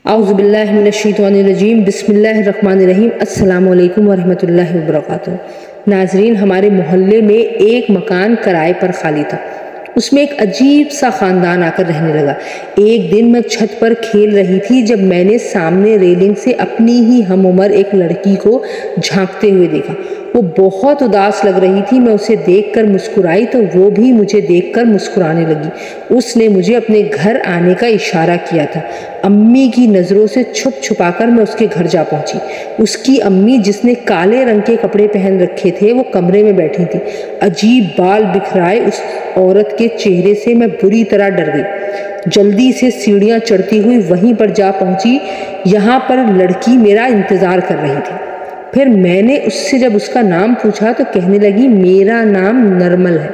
اعوذ باللہ من الشیطان الرجیم، بسم اللہ الرحمن الرحیم۔ السلام علیکم ورحمۃ اللہ وبرکاتہ۔ ناظرین، ہمارے محلے میں ایک مکان کرائے پر خالی تھا۔ اس میں ایک عجیب سا خاندان آ کر رہنے لگا۔ ایک دن میں چھت پر کھیل رہی تھی جب میں نے سامنے ریلنگ سے اپنی ہی ہم عمر ایک لڑکی کو جھانکتے ہوئے دیکھا۔ وہ بہت اداس لگ رہی تھی۔ میں اسے دیکھ کر مسکرائی تو وہ بھی مجھے دیکھ کر مسکرانے لگی۔ اس نے مجھے اپنے گھر آنے کا اشارہ کیا تھا۔ امی کی نظروں سے چھپ چھپا کر میں اس کے گھر جا پہنچی۔ اس کی امی، جس نے کالے رنگ کے کپڑے پہن رکھے تھے، وہ کمرے میں بیٹھی تھی۔ عجیب بال بکھرائے اس عورت کے چہرے سے میں بری طرح ڈر گئی۔ جلدی سے سیڑھیاں چڑھتی ہوئی وہیں پر جا پہنچی۔ یہاں پر لڑکی میرا انتظار کر رہی تھی۔ پھر میں نے اس سے جب اس کا نام پوچھا تو کہنے لگی، میرا نام نرمل ہے۔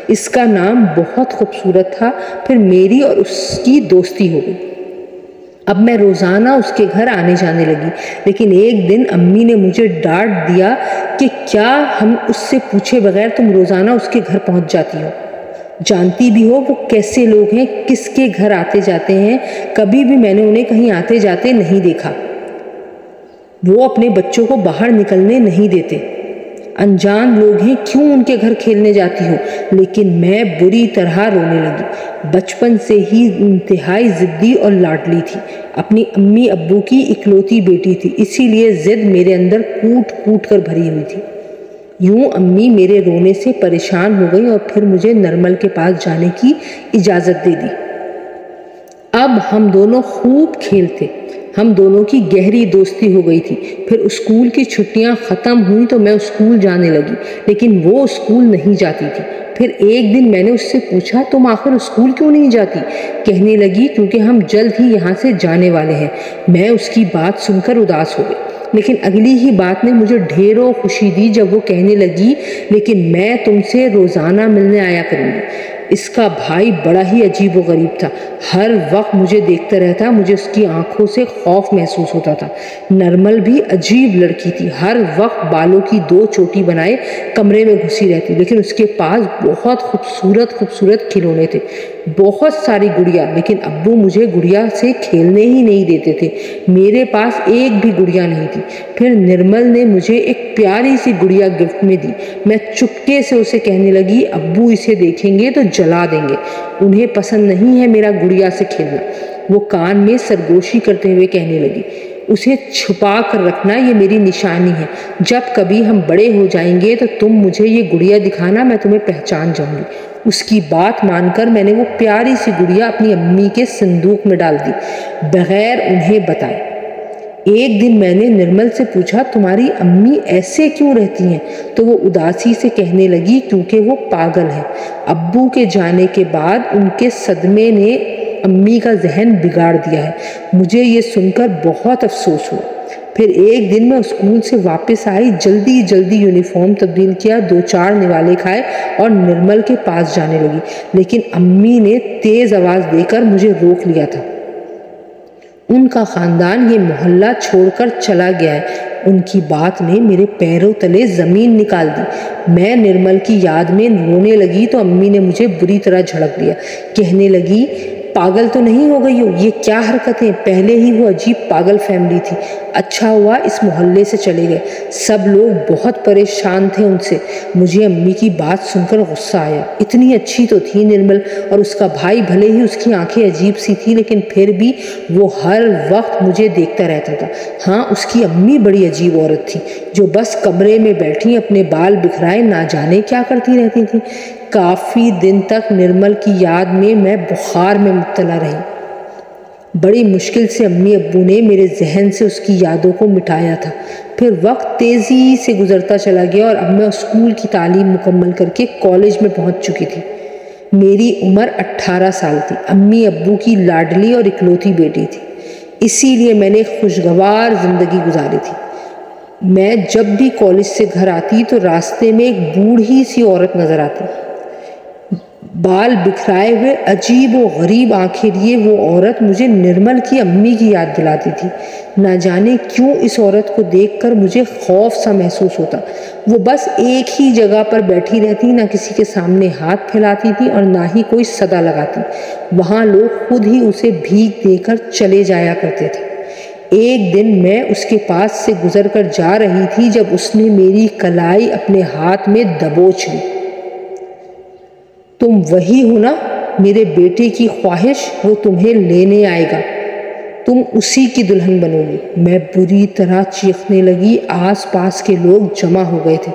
اس کا نام بہت خوبصورت تھا۔ پھر میری اور اس کی دوستی ہو گئی۔ اب میں روزانہ اس کے گھر آنے جانے لگی، لیکن ایک دن امی نے مجھے ڈانٹ دیا کہ کیا ہم اس سے پوچھے بغیر تم روزانہ اس کے گھر پہنچ جاتی ہو؟ جانتی بھی ہو وہ کیسے لوگ ہیں، کس کے گھر آتے جاتے ہیں؟ کبھی بھی میں نے انہیں کہیں آتے جاتے نہیں دیکھا۔ وہ اپنے بچوں کو باہر نکلنے نہیں دیتے۔ انجان لوگ ہیں، کیوں ان کے گھر کھیلنے جاتی ہو؟ لیکن میں بری طرح رونے لگی۔ بچپن سے ہی انتہائی ضدی اور لاڈلی تھی۔ اپنی امی ابو کی اکلوتی بیٹی تھی، اسی لیے ضد میرے اندر کوٹ کوٹ کر بھری ہوئی تھی۔ یوں امی میرے رونے سے پریشان ہو گئی اور پھر مجھے نرمل کے پاس جانے کی اجازت دے دی۔ اب ہم دونوں خوب کھیلتے، ہم دونوں کی گہری دوستی ہو گئی تھی۔ پھر اسکول کی چھٹیاں ختم ہوئیں تو میں اسکول جانے لگی، لیکن وہ اسکول نہیں جاتی تھی۔ پھر ایک دن میں نے اس سے پوچھا، تم آخر اسکول کیوں نہیں جاتی؟ کہنے لگی، کیونکہ ہم جلد ہی یہاں سے جانے والے ہیں۔ میں اس کی بات سن کر اداس ہو گئی، لیکن اگلی ہی بات نے مجھے ڈھیروں خوشی دی جب وہ کہنے لگی، لیکن میں تم سے روزانہ ملنے آیا کروں گی۔ اس کا بھائی بڑا ہی عجیب و غریب تھا، ہر وقت مجھے دیکھتا رہتا، مجھے اس کی آنکھوں سے خوف محسوس ہوتا تھا۔ نرمل بھی عجیب لڑکی تھی، ہر وقت بالوں کی 2 چوٹی بنائے کمرے میں گھسی رہتی، لیکن اس کے پاس بہت خوبصورت کھلونے تھے، بہت ساری گڑیا، لیکن ابو مجھے گڑیا سے کھیلنے ہی نہیں دیتے تھے۔ میرے پاس ایک بھی گڑیا نہیں تھی۔ پھر نرمل نے مجھے ایک پیاری سی گڑیا گفٹ میں دی۔ میں چپکے سے اسے کہنے لگی، ابو اسے دیکھیں گے تو جلا دیں گے، انہیں پسند نہیں ہے میرا گڑیا سے کھیلنا۔ وہ کان میں سرگوشی کرتے ہوئے کہنے لگی، اسے چھپا کر رکھنا، یہ میری نشانی ہے۔ جب کبھی ہم بڑے ہو جائیں گے تو تم مجھے یہ گڑیا دکھانا، میں تمہیں پہچان جاؤں گی۔ اس کی بات مان کر میں نے وہ پیاری سی گڑیا اپنی امی کے صندوق میں ڈال دی، بغیر انہیں بتائے۔ ایک دن میں نے نرمل سے پوچھا، تمہاری امی ایسے کیوں رہتی ہیں؟ تو وہ اداسی سے کہنے لگی، کیونکہ وہ پاگل ہے۔ ابو کے جانے کے بعد ان کے صدمے نے امی کا ذہن بگاڑ دیا ہے۔ مجھے یہ سن کر بہت افسوس ہوا۔ پھر ایک دن میں اسکول سے واپس آئی، جلدی یونیفارم تبدیل کیا، 2-4 نوالے کھائے اور نرمل کے پاس جانے لگی، لیکن امی نے تیز آواز دے کر مجھے روک لیا تھا۔ ان کا خاندان یہ محلہ چھوڑ کر چلا گیا ہے۔ ان کی بات نے میرے پیروں تلے زمین نکال دی۔ میں نرمل کی یاد میں رونے لگی تو امی نے مجھے بری طرح جھڑک دیا، کہنے لگی، پاگل تو نہیں ہو گئی ہو؟ یہ کیا حرکتیں، پہلے ہی وہ عجیب پاگل فیملی تھی، اچھا ہوا اس محلے سے چلے گئے، سب لوگ بہت پریشان تھے ان سے۔ مجھے امی کی بات سن کر غصہ آیا، اتنی اچھی تو تھی نرمل، اور اس کا بھائی بھلے ہی اس کی آنکھیں عجیب سی تھی، لیکن پھر بھی وہ ہر وقت مجھے دیکھتا رہتا تھا۔ ہاں، اس کی امی بڑی عجیب عورت تھی، جو بس کمرے میں بیٹھی اپنے بال بکھرائے نہ جانے کیا کرتی رہتی تھی۔ کافی دن تک نرمل کی یاد میں بخار میں مبتلا رہی۔ بڑی مشکل سے امی ابو نے میرے ذہن سے اس کی یادوں کو مٹایا تھا۔ پھر وقت تیزی سے گزرتا چلا گیا اور اب میں اسکول کی تعلیم مکمل کر کے کالج میں پہنچ چکی تھی۔ میری عمر 18 سال تھی، امی ابو کی لاڈلی اور اکلوتی بیٹی تھی، اسی لیے میں نے خوشگوار زندگی گزاری تھی۔ میں جب بھی کالج سے گھر آتی تو راستے میں ایک بوڑھی سی عورت نظر آتی۔ بال بکھرائے ہوئے عجیب و غریب آنکھیں لیے وہ عورت مجھے نرمل کی امی کی یاد دلاتی تھی۔ نہ جانے کیوں اس عورت کو دیکھ کر مجھے خوف سا محسوس ہوتا۔ وہ بس ایک ہی جگہ پر بیٹھی رہتی، نہ کسی کے سامنے ہاتھ پھیلاتی تھی اور نہ ہی کوئی صدا لگاتی۔ وہاں لوگ خود ہی اسے بھیک دے کر چلے جایا کرتے تھے۔ ایک دن میں اس کے پاس سے گزر کر جا رہی تھی جب اس نے میری کلائی اپنے ہاتھ میں دبوچ لی۔ تم وہی ہو نا، میرے بیٹے کی خواہش، وہ تمہیں لینے آئے گا، تم اسی کی دلہن بنو گی۔ میں بری طرح چیخنے لگی۔ آس پاس کے لوگ جمع ہو گئے تھے۔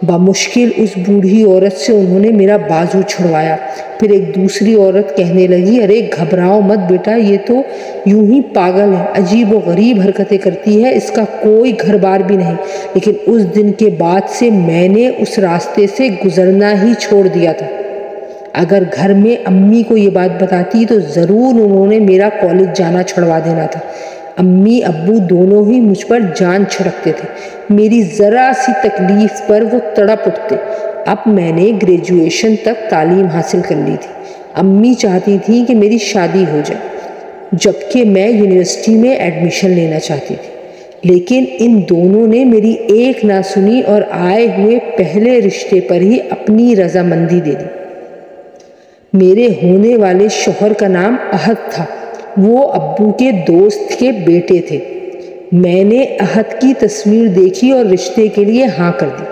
بمشکل اس بوڑھی عورت سے انہوں نے میرا بازو چھڑوایا۔ پھر ایک دوسری عورت کہنے لگی، ارے گھبراؤ مت بیٹا، یہ تو یوں ہی پاگل ہے، عجیب و غریب حرکتیں کرتی ہے، اس کا کوئی گھر بار بھی نہیں۔ لیکن اس دن کے بعد سے میں نے اس راستے سے گزرنا ہی چھوڑ دیا تھا۔ اگر گھر میں امی کو یہ بات بتاتی تو ضرور انہوں نے میرا کالج جانا چھڑوا دینا تھا۔ امی ابو دونوں ہی مجھ پر جان چھڑکتے تھے۔ میری ذرا سی تکلیف پر وہ تڑپ اٹھتے۔ اب میں نے گریجویشن تک تعلیم حاصل کر لی تھی۔ امی چاہتی تھیں کہ میری شادی ہو جائے، جبکہ میں یونیورسٹی میں ایڈمیشن لینا چاہتی تھی۔ لیکن ان دونوں نے میری ایک نہ سنی اور آئے ہوئے پہلے رشتے پر ہی اپنی رضامندی دے دی۔ میرے ہونے والے شوہر کا نام احد تھا۔ وہ ابو کے دوست کے بیٹے تھے۔ میں نے احد کی تصویر دیکھی اور رشتے کے لیے ہاں کر دی۔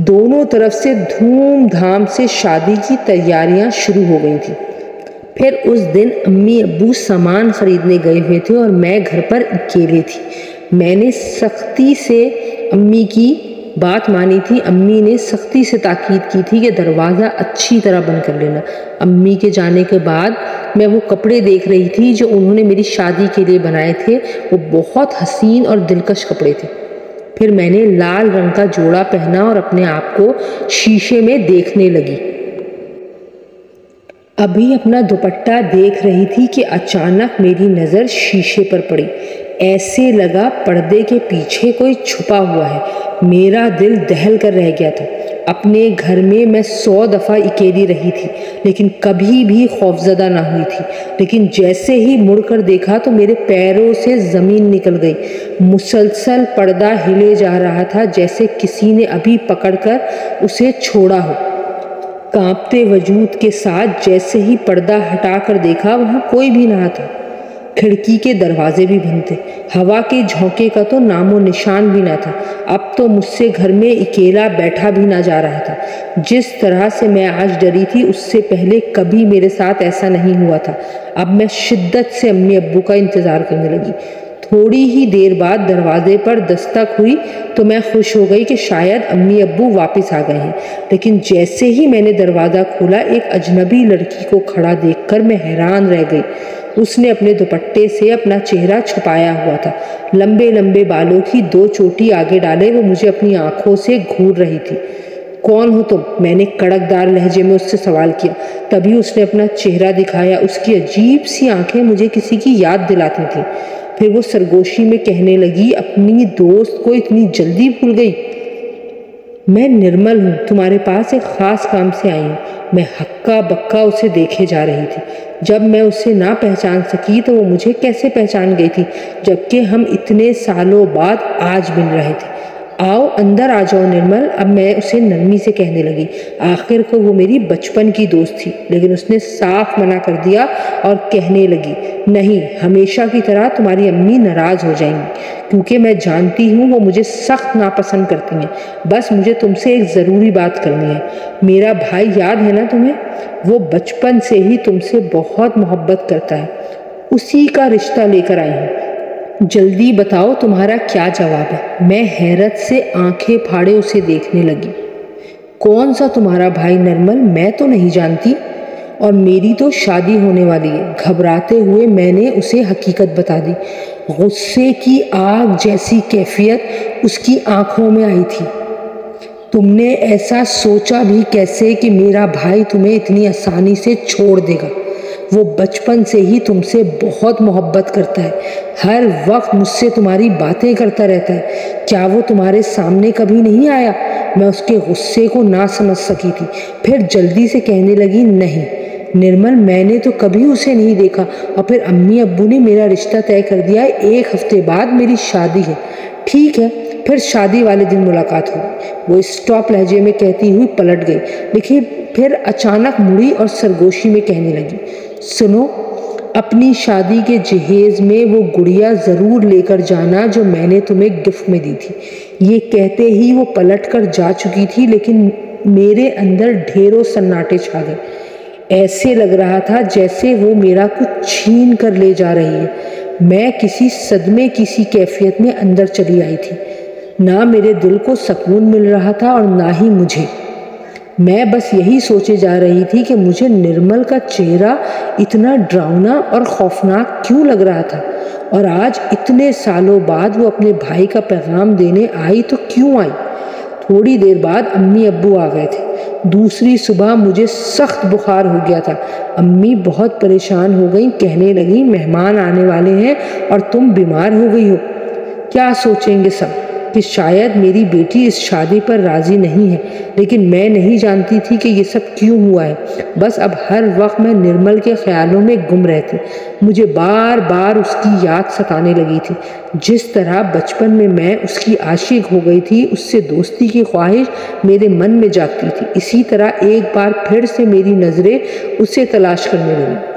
دونوں طرف سے دھوم دھام سے شادی کی تیاریاں شروع ہو گئی تھیں۔ پھر اس دن امی ابو سامان خریدنے گئے ہوئے تھے اور میں گھر پر اکیلے تھی۔ میں نے سختی سے امی کی بات مانی تھی۔ امی نے سختی سے تاکید کی تھی کہ دروازہ اچھی طرح بند کر لینا۔ امی کے جانے کے بعد میں وہ کپڑے دیکھ رہی تھی جو انہوں نے میری شادی کے لیے بنائے تھے۔ وہ بہت حسین اور دلکش کپڑے تھے۔ پھر میں نے لال رنگ کا جوڑا پہنا اور اپنے آپ کو شیشے میں دیکھنے لگی۔ ابھی اپنا دوپٹہ دیکھ رہی تھی کہ اچانک میری نظر شیشے پر پڑی۔ ایسے لگا پردے کے پیچھے کوئی چھپا ہوا ہے۔ میرا دل دہل کر رہ گیا تھا۔ اپنے گھر میں 100 دفعہ اکیلی رہی تھی لیکن کبھی بھی خوفزدہ نہ ہوئی تھی۔ لیکن جیسے ہی مڑ کر دیکھا تو میرے پیروں سے زمین نکل گئی۔ مسلسل پردہ ہلے جا رہا تھا جیسے کسی نے ابھی پکڑ کر اسے چھوڑا ہو۔ کانپتے وجود کے ساتھ جیسے ہی پردہ ہٹا کر دیکھا وہاں کوئی بھی نہ تھا۔ کھڑکی کے دروازے بھی بند تھے۔ ہوا کے جھونکے کا تو نام و نشان بھی نہ تھا۔ اب تو مجھ سے گھر میں اکیلا بیٹھا بھی نہ جا رہا تھا۔ جس طرح سے میں آج ڈری تھی اس سے پہلے کبھی میرے ساتھ ایسا نہیں ہوا تھا۔ اب میں شدت سے امی ابو کا انتظار کرنے لگی۔ تھوڑی ہی دیر بعد دروازے پر دستک ہوئی تو میں خوش ہو گئی کہ شاید امی ابو واپس آ گئے ہیں۔ لیکن جیسے ہی میں نے دروازہ کھولا ایک اجنبی لڑکی کو کھڑا دیکھ کر میں حیران رہ گئی۔ اس نے اپنے دوپٹے سے اپنا چہرہ چھپایا ہوا تھا۔ لمبے لمبے بالوں کی 2 چوٹی آگے ڈالے وہ مجھے اپنی آنکھوں سے گھور رہی تھی۔ کون ہو تم؟ میں نے کڑکدار لہجے میں اس سے سوال کیا۔ تبھی اس نے اپنا چہرہ دکھایا۔ اس کی عجیب سی آنکھیں مجھے کسی کی یاد دلاتی تھیں۔ پھر وہ سرگوشی میں کہنے لگی، اپنی دوست کو اتنی جلدی بھول گئی؟ میں نرمل ہوں، تمہارے پاس ایک خاص کام سے آئی ہوں۔ میں ہکا بکا اسے دیکھے جا رہی تھی۔ جب میں اسے نہ پہچان سکی تو وہ مجھے کیسے پہچان گئی تھی جبکہ ہم اتنے سالوں بعد آج مل رہے تھے۔ آؤ اندر آ جاؤ نرمل، اب میں اسے نرمی سے کہنے لگی۔ آخر کو وہ میری بچپن کی دوست تھی لیکن اس نے صاف منع کر دیا اور کہنے لگی، نہیں، ہمیشہ کی طرح تمہاری امی ناراض ہو جائیں گی کیونکہ میں جانتی ہوں وہ مجھے سخت ناپسند کرتی ہیں۔ بس مجھے تم سے ایک ضروری بات کرنی ہے۔ میرا بھائی یاد ہے نا تمہیں؟ وہ بچپن سے ہی تم سے بہت محبت کرتا ہے، اسی کا رشتہ لے کر آئی ہوں۔ جلدی بتاؤ تمہارا کیا جواب ہے؟ میں حیرت سے آنکھیں پھاڑے اسے دیکھنے لگی۔ کون سا تمہارا بھائی نرمل؟ میں تو نہیں جانتی، اور میری تو شادی ہونے والی ہے۔ گھبراتے ہوئے میں نے اسے حقیقت بتا دی۔ غصے کی آگ جیسی کیفیت اس کی آنکھوں میں آئی تھی۔ تم نے ایسا سوچا بھی کیسے کہ میرا بھائی تمہیں اتنی آسانی سے چھوڑ دے گا؟ وہ بچپن سے ہی تم سے بہت محبت کرتا ہے، ہر وقت مجھ سے تمہاری باتیں کرتا رہتا ہے۔ کیا وہ تمہارے سامنے کبھی نہیں آیا؟ میں اس کے غصے کو نہ سمجھ سکی تھی۔ پھر جلدی سے کہنے لگی، نہیں نرمل، میں نے تو کبھی اسے نہیں دیکھا، اور پھر امی ابو نے میرا رشتہ طے کر دیا ہے، 1 ہفتے بعد میری شادی ہے۔ ٹھیک ہے، پھر شادی والے دن ملاقات ہوگی۔ وہ اسٹاپ لہجے میں کہتی ہوئی پلٹ گئی، لیکن پھر اچانک مڑی اور سرگوشی میں کہنے لگی، سنو، اپنی شادی کے جہیز میں وہ گڑیا ضرور لے کر جانا جو میں نے تمہیں گفٹ میں دی تھی۔ یہ کہتے ہی وہ پلٹ کر جا چکی تھی، لیکن میرے اندر ڈھیروں سناٹے چھا گئے۔ ایسے لگ رہا تھا جیسے وہ میرا کچھ چھین کر لے جا رہی ہے۔ میں کسی صدمے کی سی کیفیت میں اندر چلی آئی تھی۔ نہ میرے دل کو سکون مل رہا تھا اور نہ ہی مجھے۔ میں بس یہی سوچے جا رہی تھی کہ مجھے نرمل کا چہرہ اتنا ڈراؤنا اور خوفناک کیوں لگ رہا تھا، اور آج اتنے سالوں بعد وہ اپنے بھائی کا پیغام دینے آئی تو کیوں آئی۔ تھوڑی دیر بعد امی ابو آ گئے تھے۔ دوسری صبح مجھے سخت بخار ہو گیا تھا۔ امی بہت پریشان ہو گئیں، کہنے لگیں، مہمان آنے والے ہیں اور تم بیمار ہو گئی ہو۔ کیا سوچیں گے سب کہ شاید میری بیٹی اس شادی پر راضی نہیں ہے، لیکن میں نہیں جانتی تھی کہ یہ سب کیوں ہوا ہے۔ بس اب ہر وقت میں نرمل کے خیالوں میں گم رہتی۔ مجھے بار بار اس کی یاد ستانے لگی تھی۔ جس طرح بچپن میں اس کی عاشق ہو گئی تھی، اس سے دوستی کی خواہش میرے من میں جاگتی تھی، اسی طرح ایک بار پھر سے میری نظریں اسے تلاش کرنے لگیں۔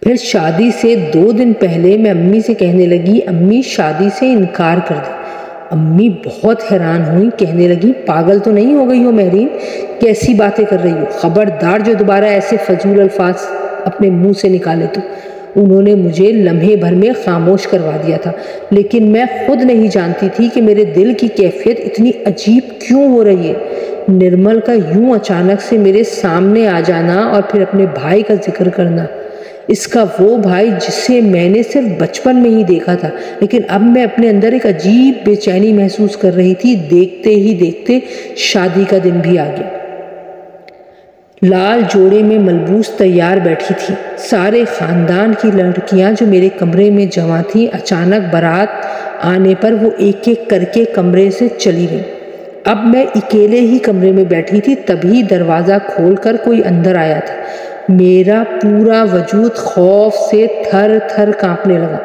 پھر شادی سے 2 دن پہلے میں امی سے کہنے لگی، امی شادی سے انکار کر دیں۔ امی بہت حیران ہوئیں، کہنے لگی، پاگل تو نہیں ہو گئی ہو مہرین؟ کیسی باتیں کر رہی ہو؟ خبردار جو دوبارہ ایسے فضول الفاظ اپنے منہ سے نکالے تو۔ انہوں نے مجھے لمحے بھر میں خاموش کروا دیا تھا، لیکن میں خود نہیں جانتی تھی کہ میرے دل کی کیفیت اتنی عجیب کیوں ہو رہی ہے۔ نرمل کا یوں اچانک سے میرے سامنے آ جانا اور پھر اپنے بھائی کا ذکر کرنا، اس کا وہ بھائی جسے میں نے صرف بچپن میں ہی دیکھا تھا، لیکن اب میں اپنے اندر ایک عجیب بے چینی محسوس کر رہی تھی۔ دیکھتے ہی دیکھتے شادی کا دن بھی آ گیا۔ لال جوڑے میں ملبوس تیار بیٹھی تھی۔ سارے خاندان کی لڑکیاں جو میرے کمرے میں جمع تھیں، اچانک بارات آنے پر وہ ایک ایک کر کے کمرے سے چلی گئیں۔ اب میں اکیلے ہی کمرے میں بیٹھی تھی، تبھی دروازہ کھول کر کوئی اندر آیا تھا۔ میرا پورا وجود خوف سے تھر تھر کانپنے لگا۔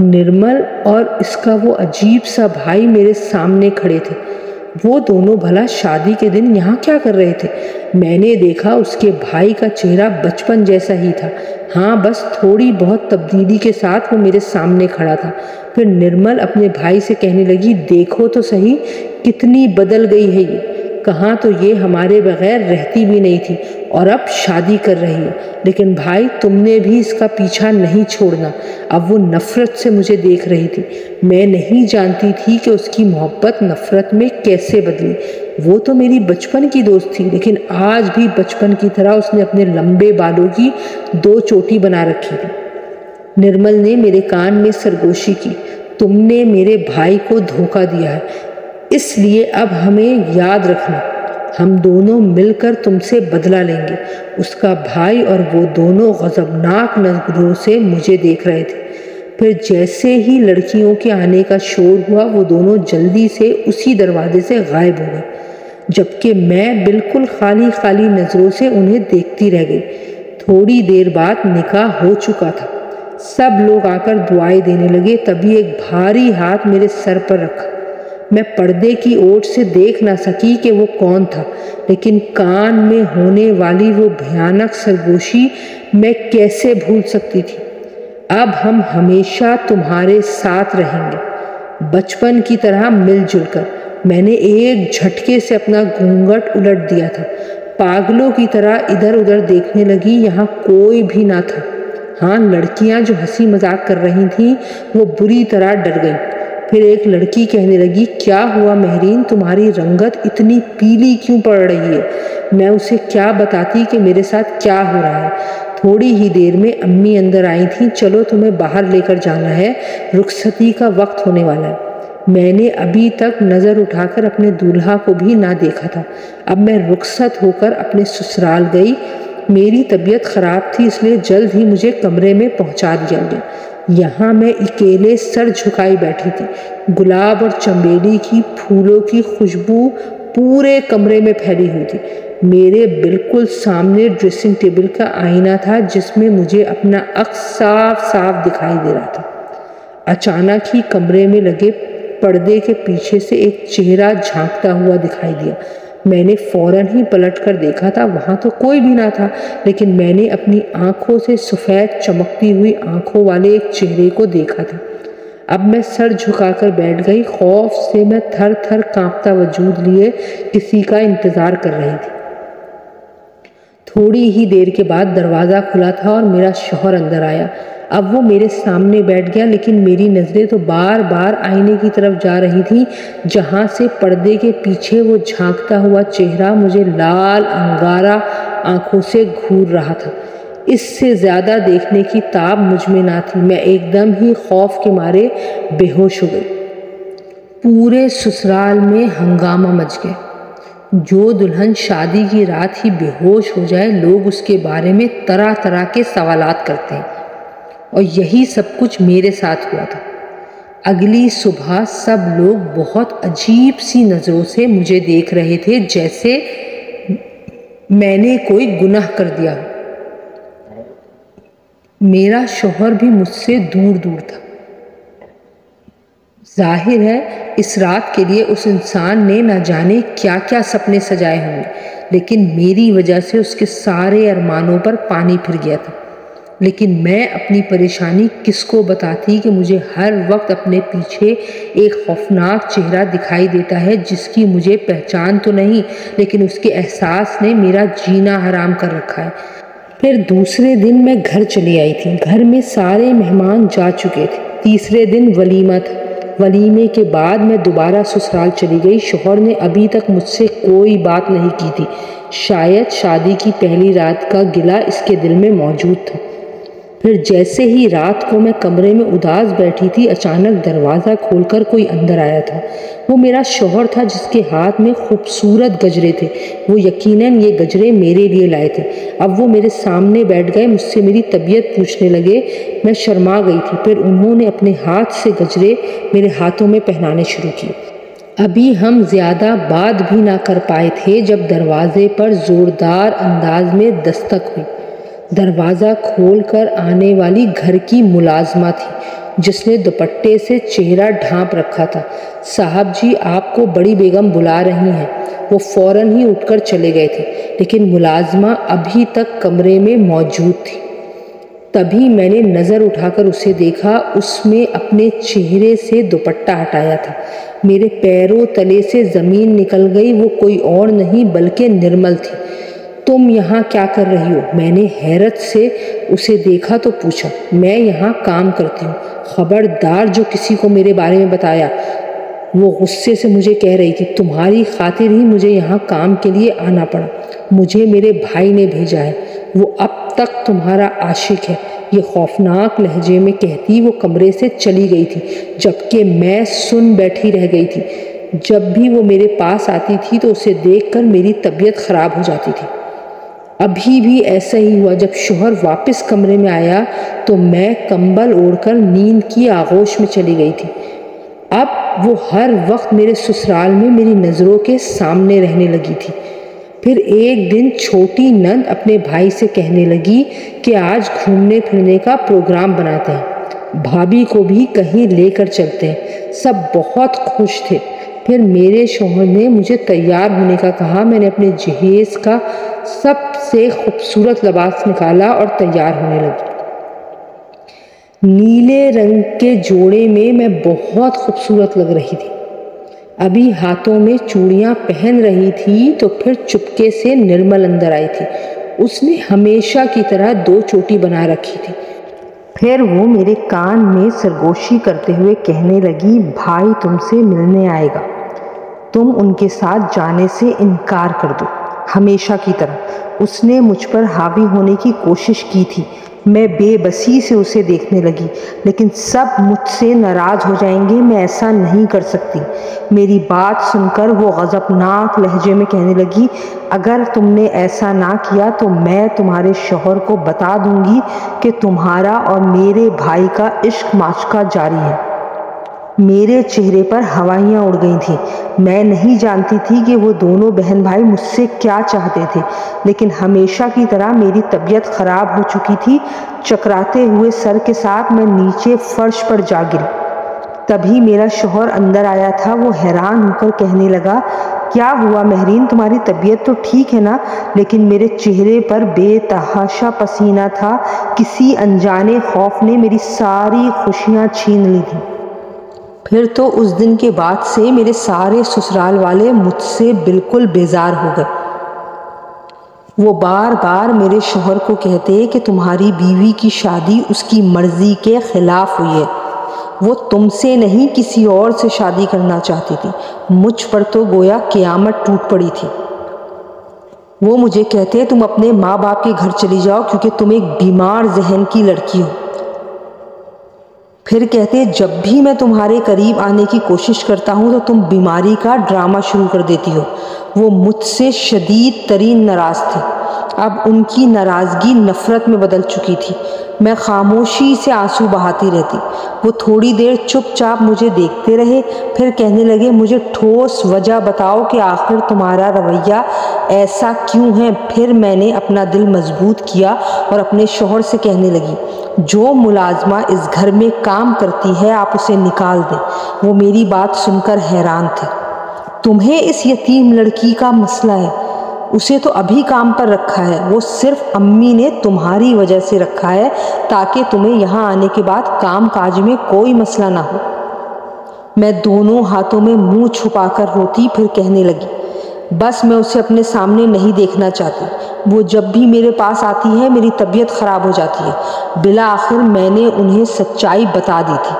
نرمل اور اس کا وہ عجیب سا بھائی میرے سامنے کھڑے تھے۔ وہ دونوں بھلا شادی کے دن یہاں کیا کر رہے تھے؟ میں نے دیکھا اس کے بھائی کا چہرہ بچپن جیسا ہی تھا، ہاں بس تھوڑی بہت تبدیلی کے ساتھ وہ میرے سامنے کھڑا تھا۔ پھر نرمل اپنے بھائی سے کہنے لگی، دیکھو تو صحیح کتنی بدل گئی ہے یہ، کہاں تو یہ ہمارے بغیر رہتی بھی نہیں تھی اور اب شادی کر رہی ہے، لیکن بھائی تم نے بھی اس کا پیچھا نہیں چھوڑنا۔ اب وہ نفرت سے مجھے دیکھ رہی تھی۔ میں نہیں جانتی تھی کہ اس کی محبت نفرت میں کیسے بدلی۔ وہ تو میری بچپن کی دوست تھی، لیکن آج بھی بچپن کی طرح اس نے اپنے لمبے بالوں کی 2 چوٹی بنا رکھی تھی۔ نرمل نے میرے کان میں سرگوشی کی، تم نے میرے بھائی کو دھوکہ دیا ہے، اس لیے اب ہمیں یاد رکھنا، ہم دونوں مل کر تم سے بدلہ لیں گے۔ اس کا بھائی اور وہ دونوں غضبناک نظروں سے مجھے دیکھ رہے تھے۔ پھر جیسے ہی لڑکیوں کے آنے کا شور ہوا، وہ دونوں جلدی سے اسی دروازے سے غائب ہو گئے، جبکہ میں بالکل خالی خالی نظروں سے انہیں دیکھتی رہ گئی۔ تھوڑی دیر بعد نکاح ہو چکا تھا۔ سب لوگ آ کر دعائیں دینے لگے، تبھی ایک بھاری ہاتھ میرے سر پر رکھا۔ میں پردے کی اوٹ سے دیکھ نہ سکی کہ وہ کون تھا، لیکن کان میں ہونے والی وہ بھیانک سرگوشی میں کیسے بھول سکتی تھی۔ اب ہم ہمیشہ تمہارے ساتھ رہیں گے، بچپن کی طرح مل جل کر۔ میں نے ایک جھٹکے سے اپنا گھونگھٹ الٹ دیا تھا، پاگلوں کی طرح ادھر ادھر دیکھنے لگی۔ یہاں کوئی بھی نہ تھا۔ ہاں، لڑکیاں جو ہنسی مذاق کر رہی تھیں وہ بری طرح ڈر گئیں۔ پھر ایک لڑکی کہنے لگی، کیا ہوا مہرین، تمہاری رنگت اتنی پیلی کیوں پڑ رہی ہے؟ میں اسے کیا بتاتی کہ میرے ساتھ کیا ہو رہا ہے۔ تھوڑی ہی دیر میں امی اندر آئی تھیں، چلو تمہیں باہر لے کر جانا ہے، رخصتی کا وقت ہونے والا ہے۔ میں نے ابھی تک نظر اٹھا کر اپنے دولہا کو بھی نہ دیکھا تھا۔ اب میں رخصت ہو کر اپنے سسرال گئی۔ میری طبیعت خراب تھی، اس لیے جلد ہی مجھے کمرے میں پہنچا دیا گیا۔ یہاں میں اکیلے سر جھکائی بیٹھی تھی۔ گلاب اور چمیلی کی پھولوں کی خوشبو پورے کمرے میں پھیلی ہوئی تھی۔ میرے بالکل سامنے ڈریسنگ ٹیبل کا آئینہ تھا جس میں مجھے اپنا عکس صاف صاف دکھائی دے رہا تھا۔ اچانک ہی کمرے میں لگے پردے کے پیچھے سے ایک چہرہ جھانکتا ہوا دکھائی دیا۔ میں نے فوراً ہی پلٹ کر دیکھا تھا، وہاں تو کوئی بھی نہ تھا، لیکن میں نے اپنی آنکھوں سے سفید چمکتی ہوئی آنکھوں والے ایک چہرے کو دیکھا تھا۔ اب میں سر جھکا کر بیٹھ گئی۔ خوف سے میں تھر تھر کانپتا وجود لیے کسی کا انتظار کر رہی تھی۔ تھوڑی ہی دیر کے بعد دروازہ کھلا تھا اور میرا شوہر اندر آیا۔ اب وہ میرے سامنے بیٹھ گیا، لیکن میری نظریں تو بار بار آئینے کی طرف جا رہی تھیں جہاں سے پردے کے پیچھے وہ جھانکتا ہوا چہرہ مجھے لال انگارہ آنکھوں سے گھور رہا تھا۔ اس سے زیادہ دیکھنے کی تاب مجھ میں نہ تھی۔ میں ایک دم ہی خوف کے مارے بے ہوش ہو گئی۔ پورے سسرال میں ہنگامہ مچ گیا۔ جو دلہن شادی کی رات ہی بے ہوش ہو جائے، لوگ اس کے بارے میں طرح طرح کے سوالات کرتے ہیں، اور یہی سب کچھ میرے ساتھ ہوا تھا۔ اگلی صبح سب لوگ بہت عجیب سی نظروں سے مجھے دیکھ رہے تھے، جیسے میں نے کوئی گناہ کر دیا ہو۔ میرا شوہر بھی مجھ سے دور دور تھا۔ ظاہر ہے اس رات کے لیے اس انسان نے نہ جانے کیا کیا سپنے سجائے ہوں گے، لیکن میری وجہ سے اس کے سارے ارمانوں پر پانی پھر گیا تھا۔ لیکن میں اپنی پریشانی کس کو بتاتی کہ مجھے ہر وقت اپنے پیچھے ایک خوفناک چہرہ دکھائی دیتا ہے جس کی مجھے پہچان تو نہیں، لیکن اس کے احساس نے میرا جینا حرام کر رکھا ہے۔ پھر دوسرے دن میں گھر چلی آئی تھی۔ گھر میں سارے مہمان جا چکے تھے۔ تیسرے دن ولیمہ تھا۔ ولیمے کے بعد میں دوبارہ سسرال چلی گئی۔ شوہر نے ابھی تک مجھ سے کوئی بات نہیں کی تھی۔ شاید شادی کی پہلی رات کا گلہ اس کے دل میں موجود تھا۔ پھر جیسے ہی رات کو میں کمرے میں اداس بیٹھی تھی، اچانک دروازہ کھول کر کوئی اندر آیا تھا۔ وہ میرا شوہر تھا جس کے ہاتھ میں خوبصورت گجرے تھے۔ وہ یقیناً یہ گجرے میرے لیے لائے تھے۔ اب وہ میرے سامنے بیٹھ گئے، مجھ سے میری طبیعت پوچھنے لگے۔ میں شرما گئی تھی۔ پھر انہوں نے اپنے ہاتھ سے گجرے میرے ہاتھوں میں پہنانے شروع کیے۔ ابھی ہم زیادہ بات بھی نہ کر پائے تھے جب دروازے پر زوردار انداز میں دستک ہوئی۔ دروازہ کھول کر آنے والی گھر کی ملازمہ تھی جس نے دوپٹے سے چہرہ ڈھانپ رکھا تھا۔ صاحب جی، آپ کو بڑی بیگم بلا رہی ہیں۔ وہ فوراً ہی اٹھ کر چلے گئے تھے، لیکن ملازمہ ابھی تک کمرے میں موجود تھی۔ تبھی میں نے نظر اٹھا کر اسے دیکھا۔ اس میں اپنے چہرے سے دوپٹہ ہٹایا تھا۔ میرے پیروں تلے سے زمین نکل گئی۔ وہ کوئی اور نہیں بلکہ نرمل تھی۔ تم یہاں کیا کر رہی ہو؟ میں نے حیرت سے اسے دیکھا تو پوچھا۔ میں یہاں کام کرتی ہوں۔ خبردار جو کسی کو میرے بارے میں بتایا۔ وہ غصے سے مجھے کہہ رہی تھی، تمہاری خاطر ہی مجھے یہاں کام کے لیے آنا پڑا۔ مجھے میرے بھائی نے بھیجا ہے۔ وہ اب تک تمہارا عاشق ہے۔ یہ خوفناک لہجے میں کہتی وہ کمرے سے چلی گئی تھی، جبکہ میں سن بیٹھی رہ گئی تھی۔ جب بھی وہ میرے پاس آتی تھی تو اسے دیکھ کر میری طبیعت خراب ہو جاتی تھی۔ ابھی بھی ایسا ہی ہوا۔ جب شوہر واپس کمرے میں آیا تو میں کمبل اوڑھ کر نیند کی آغوش میں چلی گئی تھی۔ اب وہ ہر وقت میرے سسرال میں میری نظروں کے سامنے رہنے لگی تھی۔ پھر ایک دن چھوٹی نند اپنے بھائی سے کہنے لگی کہ آج گھومنے پھرنے کا پروگرام بناتے ہیں، بھابھی کو بھی کہیں لے کر چلتے ہیں۔ سب بہت خوش تھے۔ پھر میرے شوہر نے مجھے تیار ہونے کا کہا۔ میں نے اپنے جہیز کا سب سے خوبصورت لباس نکالا اور تیار ہونے لگی۔ نیلے رنگ کے جوڑے میں بہت خوبصورت لگ رہی تھی۔ ابھی ہاتھوں میں چوڑیاں پہن رہی تھی تو پھر چپکے سے نرمل اندر آئی تھی۔ اس نے ہمیشہ کی طرح 2 چوٹی بنا رکھی تھی۔ پھر وہ میرے کان میں سرگوشی کرتے ہوئے کہنے لگی، بھائی تم سے ملنے آئے گا، تم ان کے ساتھ جانے سے انکار کر دو۔ ہمیشہ کی طرح اس نے مجھ پر حاوی ہونے کی کوشش کی تھی، میں بے بسی سے اسے دیکھنے لگی۔ لیکن سب مجھ سے ناراض ہو جائیں گے، میں ایسا نہیں کر سکتی۔ میری بات سن کر وہ غضبناک لہجے میں کہنے لگی، اگر تم نے ایسا نہ کیا تو میں تمہارے شوہر کو بتا دوں گی کہ تمہارا اور میرے بھائی کا عشق معشوقہ جاری ہے۔ میرے چہرے پر ہوائیاں اڑ گئی تھیں۔ میں نہیں جانتی تھی کہ وہ دونوں بہن بھائی مجھ سے کیا چاہتے تھے، لیکن ہمیشہ کی طرح میری طبیعت خراب ہو چکی تھی۔ چکراتے ہوئے سر کے ساتھ میں نیچے فرش پر جا گری۔ تبھی میرا شوہر اندر آیا تھا۔ وہ حیران ہو کر کہنے لگا، کیا ہوا مہرین، تمہاری طبیعت تو ٹھیک ہے نا؟ لیکن میرے چہرے پر بے تحاشا پسینہ تھا۔ کسی انجانے خوف نے میری ساری خوشیاں چھین لی تھیں۔ پھر تو اس دن کے بعد سے میرے سارے سسرال والے مجھ سے بالکل بیزار ہو گئے۔ وہ بار بار میرے شوہر کو کہتے کہ تمہاری بیوی کی شادی اس کی مرضی کے خلاف ہوئی ہے، وہ تم سے نہیں کسی اور سے شادی کرنا چاہتی تھی۔ مجھ پر تو گویا قیامت ٹوٹ پڑی تھی۔ وہ مجھے کہتے تم اپنے ماں باپ کے گھر چلی جاؤ کیونکہ تم ایک بیمار ذہن کی لڑکی ہو۔ پھر کہتے جب بھی میں تمہارے قریب آنے کی کوشش کرتا ہوں تو تم بیماری کا ڈرامہ شروع کر دیتی ہو۔ وہ مجھ سے شدید ترین ناراض تھے۔ اب ان کی ناراضگی نفرت میں بدل چکی تھی۔ میں خاموشی سے آنسو بہاتی رہتی۔ وہ تھوڑی دیر چپ چاپ مجھے دیکھتے رہے، پھر کہنے لگے، مجھے ٹھوس وجہ بتاؤ کہ آخر تمہارا رویہ ایسا کیوں ہے۔ پھر میں نے اپنا دل مضبوط کیا اور اپنے شوہر سے کہنے لگی، جو ملازمہ اس گھر میں کام کرتی ہے آپ اسے نکال دیں۔ وہ میری بات سن کر حیران تھے۔ تمہیں اس یتیم لڑکی کا مسئلہ ہے، اسے تو ابھی کام پر رکھا ہے، وہ صرف امی نے تمہاری وجہ سے رکھا ہے تاکہ تمہیں یہاں آنے کے بعد کام کاج میں کوئی مسئلہ نہ ہو۔ میں دونوں ہاتھوں میں منہ چھپا کر روتی، پھر کہنے لگی، بس میں اسے اپنے سامنے نہیں دیکھنا چاہتی۔ وہ جب بھی میرے پاس آتی ہے میری طبیعت خراب ہو جاتی ہے۔ بالآخر میں نے انہیں سچائی بتا دی تھی۔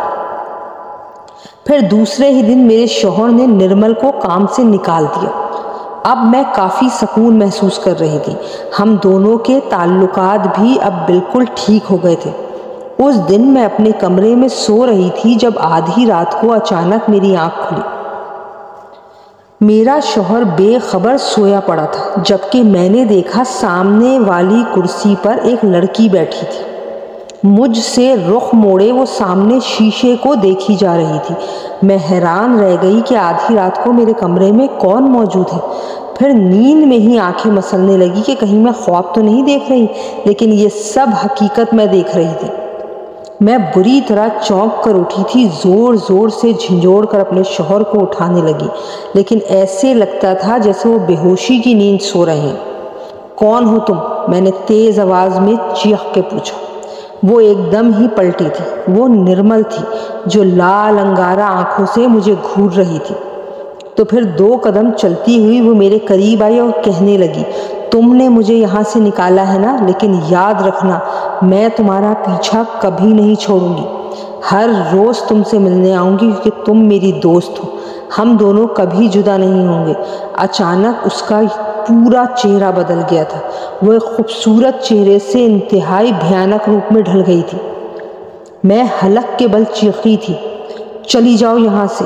پھر دوسرے ہی دن میرے شوہر نے نرمل کو کام سے نکال دیا۔ اب میں کافی سکون محسوس کر رہی تھی۔ ہم دونوں کے تعلقات بھی اب بالکل ٹھیک ہو گئے تھے۔ اس دن میں اپنے کمرے میں سو رہی تھی جب آدھی رات کو اچانک میری آنکھ کھلی۔ میرا شوہر بے خبر سویا پڑا تھا، جبکہ میں نے دیکھا سامنے والی کرسی پر ایک لڑکی بیٹھی تھی۔ مجھ سے رخ موڑے وہ سامنے شیشے کو دیکھی جا رہی تھی۔ میں حیران رہ گئی کہ آدھی رات کو میرے کمرے میں کون موجود ہے۔ پھر نیند میں ہی آنکھیں مسلنے لگی کہ کہیں میں خواب تو نہیں دیکھ رہی، لیکن یہ سب حقیقت میں دیکھ رہی تھی۔ میں بری طرح چونک کر اٹھی تھی، زور زور سے جھنجھوڑ کر اپنے شوہر کو اٹھانے لگی، لیکن ایسے لگتا تھا جیسے وہ بے ہوشی کی نیند سو رہے ہیں۔ کون ہو تم؟ میں نے تیز آواز میں چیخ کے پوچھا۔ وہ ایک دم ہی پلٹی تھی۔ وہ نرمل تھی جو لال انگارہ آنکھوں سے مجھے گھور رہی تھی۔ تو پھر 2 قدم چلتی ہوئی وہ میرے قریب آئی اور کہنے لگی، تم نے مجھے یہاں سے نکالا ہے نا، لیکن یاد رکھنا میں تمہارا پیچھا کبھی نہیں چھوڑوں گی۔ ہر روز تم سے ملنے آؤں گی کیونکہ تم میری دوست ہو۔ ہم دونوں کبھی جدا نہیں ہوں گے۔ اچانک اس کا پورا چہرہ بدل گیا تھا۔ وہ ایک خوبصورت چہرے سے انتہائی بھیانک روپ میں ڈھل گئی تھی۔ میں حلق کے بل چیخی تھی، چلی جاؤ یہاں سے،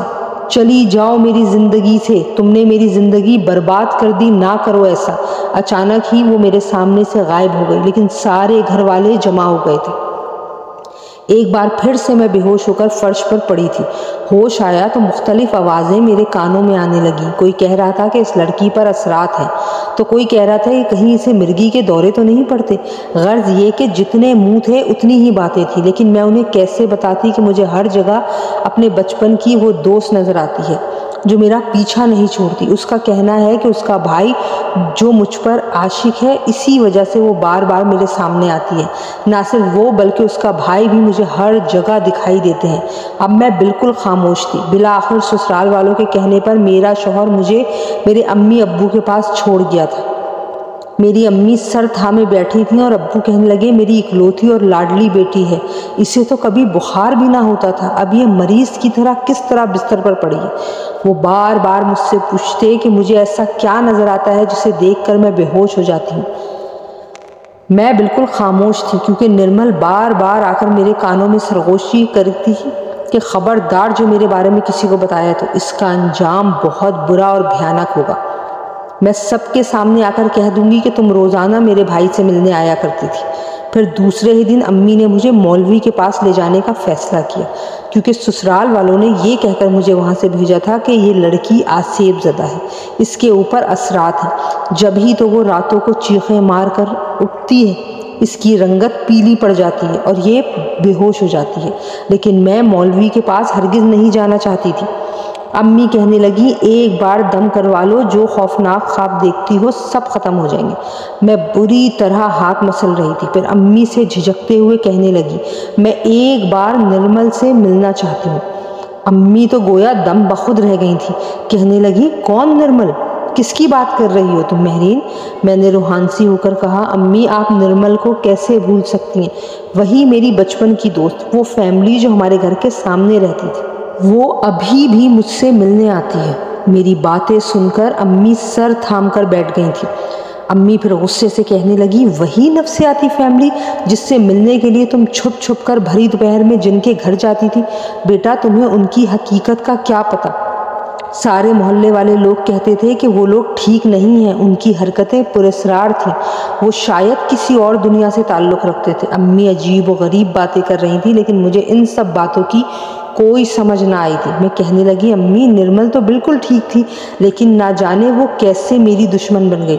چلی جاؤ میری زندگی سے، تم نے میری زندگی برباد کر دی، نہ کرو ایسا۔ اچانک ہی وہ میرے سامنے سے غائب ہو گئی، لیکن سارے گھر والے جمع ہو گئے تھے۔ ایک بار پھر سے میں بے ہوش ہو کر فرش پر پڑی تھی۔ ہوش آیا تو مختلف آوازیں میرے کانوں میں آنے لگیں۔ کوئی کہہ رہا تھا کہ اس لڑکی پر اثرات ہیں، تو کوئی کہہ رہا تھا کہ کہیں اسے مرگی کے دورے تو نہیں پڑتے۔ غرض یہ کہ جتنے منہ تھے اتنی ہی باتیں تھیں، لیکن میں انہیں کیسے بتاتی کہ مجھے ہر جگہ اپنے بچپن کی وہ دوست نظر آتی ہے جو میرا پیچھا نہیں چھوڑتی۔ اس کا کہنا ہے کہ اس کا بھائی جو مجھ پر عاشق ہے، اسی وجہ سے وہ بار بار میرے سامنے آتی ہے۔ نہ صرف وہ بلکہ اس کا بھائی بھی مجھے ہر جگہ دکھائی دیتے ہیں۔ اب میں بالکل خاموش تھی۔ بالآخر سسرال والوں کے کہنے پر میرا شوہر مجھے میرے امی ابو کے پاس چھوڑ گیا تھا۔ میری امی سر تھامے بیٹھی تھیں اور ابو کہنے لگے، میری اکلوتی اور لاڈلی بیٹی ہے، اسے تو کبھی بخار بھی نہ ہوتا تھا، اب یہ مریض کی طرح کس طرح بستر پر پڑی ہے۔ وہ بار بار مجھ سے پوچھتے کہ مجھے ایسا کیا نظر آتا ہے جسے دیکھ کر میں بے ہوش ہو جاتی ہوں۔ میں بالکل خاموش تھی کیونکہ نرمل بار بار آ کر میرے کانوں میں سرگوشی کرتی تھی کہ خبردار جو میرے بارے میں کسی کو بتایا تو اس کا انجام بہت برا اور بھیانک ہوگا۔ میں سب کے سامنے آ کر کہہ دوں گی کہ تم روزانہ میرے بھائی سے ملنے آیا کرتی تھی۔ پھر دوسرے ہی دن امی نے مجھے مولوی کے پاس لے جانے کا فیصلہ کیا کیونکہ سسرال والوں نے یہ کہہ کر مجھے وہاں سے بھیجا تھا کہ یہ لڑکی آسیب زدہ ہے، اس کے اوپر اثرات ہیں، جب ہی تو وہ راتوں کو چیخیں مار کر اٹھتی ہے، اس کی رنگت پیلی پڑ جاتی ہے اور یہ بے ہوش ہو جاتی ہے۔ لیکن میں مولوی کے پاس ہرگز نہیں جانا چاہتی تھی۔ امی کہنے لگی ایک بار دم کروا لو، جو خوفناک خواب دیکھتی ہو سب ختم ہو جائیں گے۔ میں بری طرح ہاتھ مسل رہی تھی۔ پھر امی سے جھجکتے ہوئے کہنے لگی میں ایک بار نرمل سے ملنا چاہتی ہوں۔ امی تو گویا دم بخود رہ گئی تھی، کہنے لگی کون نرمل؟ کس کی بات کر رہی ہو تم مہرین؟ میں نے روحانسی ہو کر کہا امی آپ نرمل کو کیسے بھول سکتی ہیں؟ وہی میری بچپن کی دوست، وہ فیملی جو ہمارے گھر کے سامنے رہتی تھی، وہ ابھی بھی مجھ سے ملنے آتی ہے۔ میری باتیں سن کر امی سر تھام کر بیٹھ گئی تھی۔ امی پھر غصے سے کہنے لگی وہی نفسیاتی فیملی جس سے ملنے کے لیے تم چھپ چھپ کر بھری دوپہر میں جن کے گھر جاتی تھی؟ بیٹا تمہیں ان کی حقیقت کا کیا پتہ؟ سارے محلے والے لوگ کہتے تھے کہ وہ لوگ ٹھیک نہیں ہیں، ان کی حرکتیں پراسرار تھیں، وہ شاید کسی اور دنیا سے تعلق رکھتے تھے۔ امی عجیب و غریب باتیں کر رہی تھیں لیکن مجھے ان سب باتوں کی کوئی سمجھ نہ آئی تھی۔ میں کہنے لگی امی نرمل تو بالکل ٹھیک تھی لیکن نہ جانے وہ کیسے میری دشمن بن گئی۔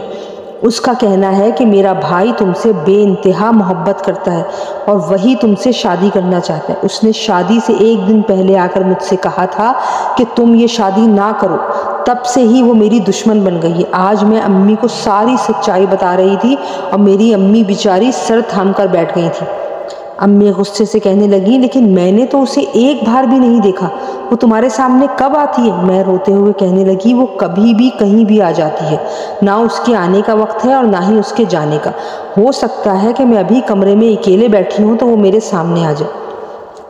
اس کا کہنا ہے کہ میرا بھائی تم سے بے انتہا محبت کرتا ہے اور وہی تم سے شادی کرنا چاہتا ہے۔ اس نے شادی سے ایک دن پہلے آ کر مجھ سے کہا تھا کہ تم یہ شادی نہ کرو، تب سے ہی وہ میری دشمن بن گئی ہے۔ آج میں امی کو ساری سچائی بتا رہی تھی اور میری امی بیچاری سر تھام کر بیٹھ گئی تھی۔ امی غصے سے کہنے لگی لیکن میں نے تو اسے ایک بار بھی نہیں دیکھا، وہ تمہارے سامنے کب آتی ہے؟ میں روتے ہوئے کہنے لگی وہ کبھی بھی کہیں بھی آ جاتی ہے، نہ اس کے آنے کا وقت ہے اور نہ ہی اس کے جانے کا۔ ہو سکتا ہے کہ میں ابھی کمرے میں اکیلے بیٹھی ہوں تو وہ میرے سامنے آ جائے۔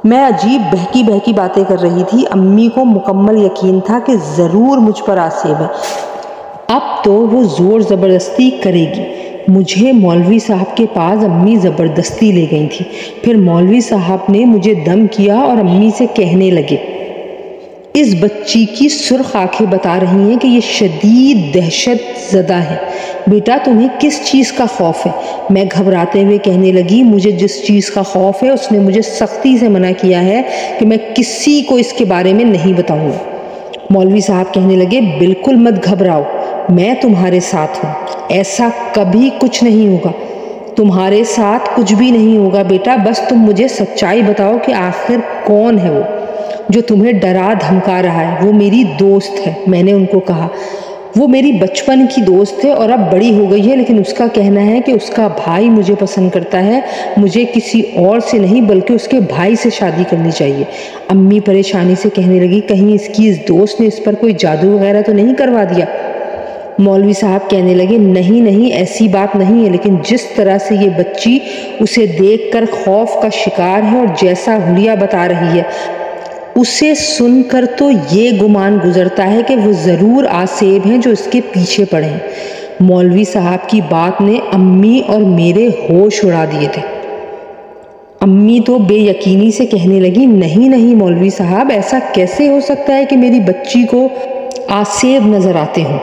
میں عجیب بہکی بہکی باتیں کر رہی تھی۔ امی کو مکمل یقین تھا کہ ضرور مجھ پر آسیب ہے، اب تو وہ زور زبردستی کرے گی۔ مجھے مولوی صاحب کے پاس امی زبردستی لے گئی تھی۔ پھر مولوی صاحب نے مجھے دم کیا اور امی سے کہنے لگے اس بچی کی سرخ آنکھیں بتا رہی ہیں کہ یہ شدید دہشت زدہ ہے۔ بیٹا تمہیں کس چیز کا خوف ہے؟ میں گھبراتے ہوئے کہنے لگی مجھے جس چیز کا خوف ہے اس نے مجھے سختی سے منع کیا ہے کہ میں کسی کو اس کے بارے میں نہیں بتاؤں گا۔ مولوی صاحب کہنے لگے بالکل مت گھبراؤ، میں تمہارے ساتھ ہوں، ایسا کبھی کچھ نہیں ہوگا، تمہارے ساتھ کچھ بھی نہیں ہوگا بیٹا، بس تم مجھے سچائی بتاؤ کہ آخر کون ہے وہ جو تمہیں ڈرا دھمکا رہا ہے۔ وہ میری دوست ہے، میں نے ان کو کہا، وہ میری بچپن کی دوست ہے اور اب بڑی ہو گئی ہے، لیکن اس کا کہنا ہے کہ اس کا بھائی مجھے پسند کرتا ہے، مجھے کسی اور سے نہیں بلکہ اس کے بھائی سے شادی کرنی چاہیے۔ امی پریشانی سے کہنے لگی کہیں اس کی اس دوست نے اس پر کوئی جادو وغیرہ تو نہیں کروا دیا؟ مولوی صاحب کہنے لگے نہیں ایسی بات نہیں ہے، لیکن جس طرح سے یہ بچی اسے دیکھ کر خوف کا شکار ہے اور جیسا حلیہ بتا رہی ہے اسے سن کر تو یہ گمان گزرتا ہے کہ وہ ضرور آسیب ہیں جو اس کے پیچھے پڑے ہیں۔ مولوی صاحب کی بات نے امی اور میرے ہوش اڑا دیے تھے۔ امی تو بے یقینی سے کہنے لگی نہیں مولوی صاحب، ایسا کیسے ہو سکتا ہے کہ میری بچی کو آسیب نظر آتے ہوں؟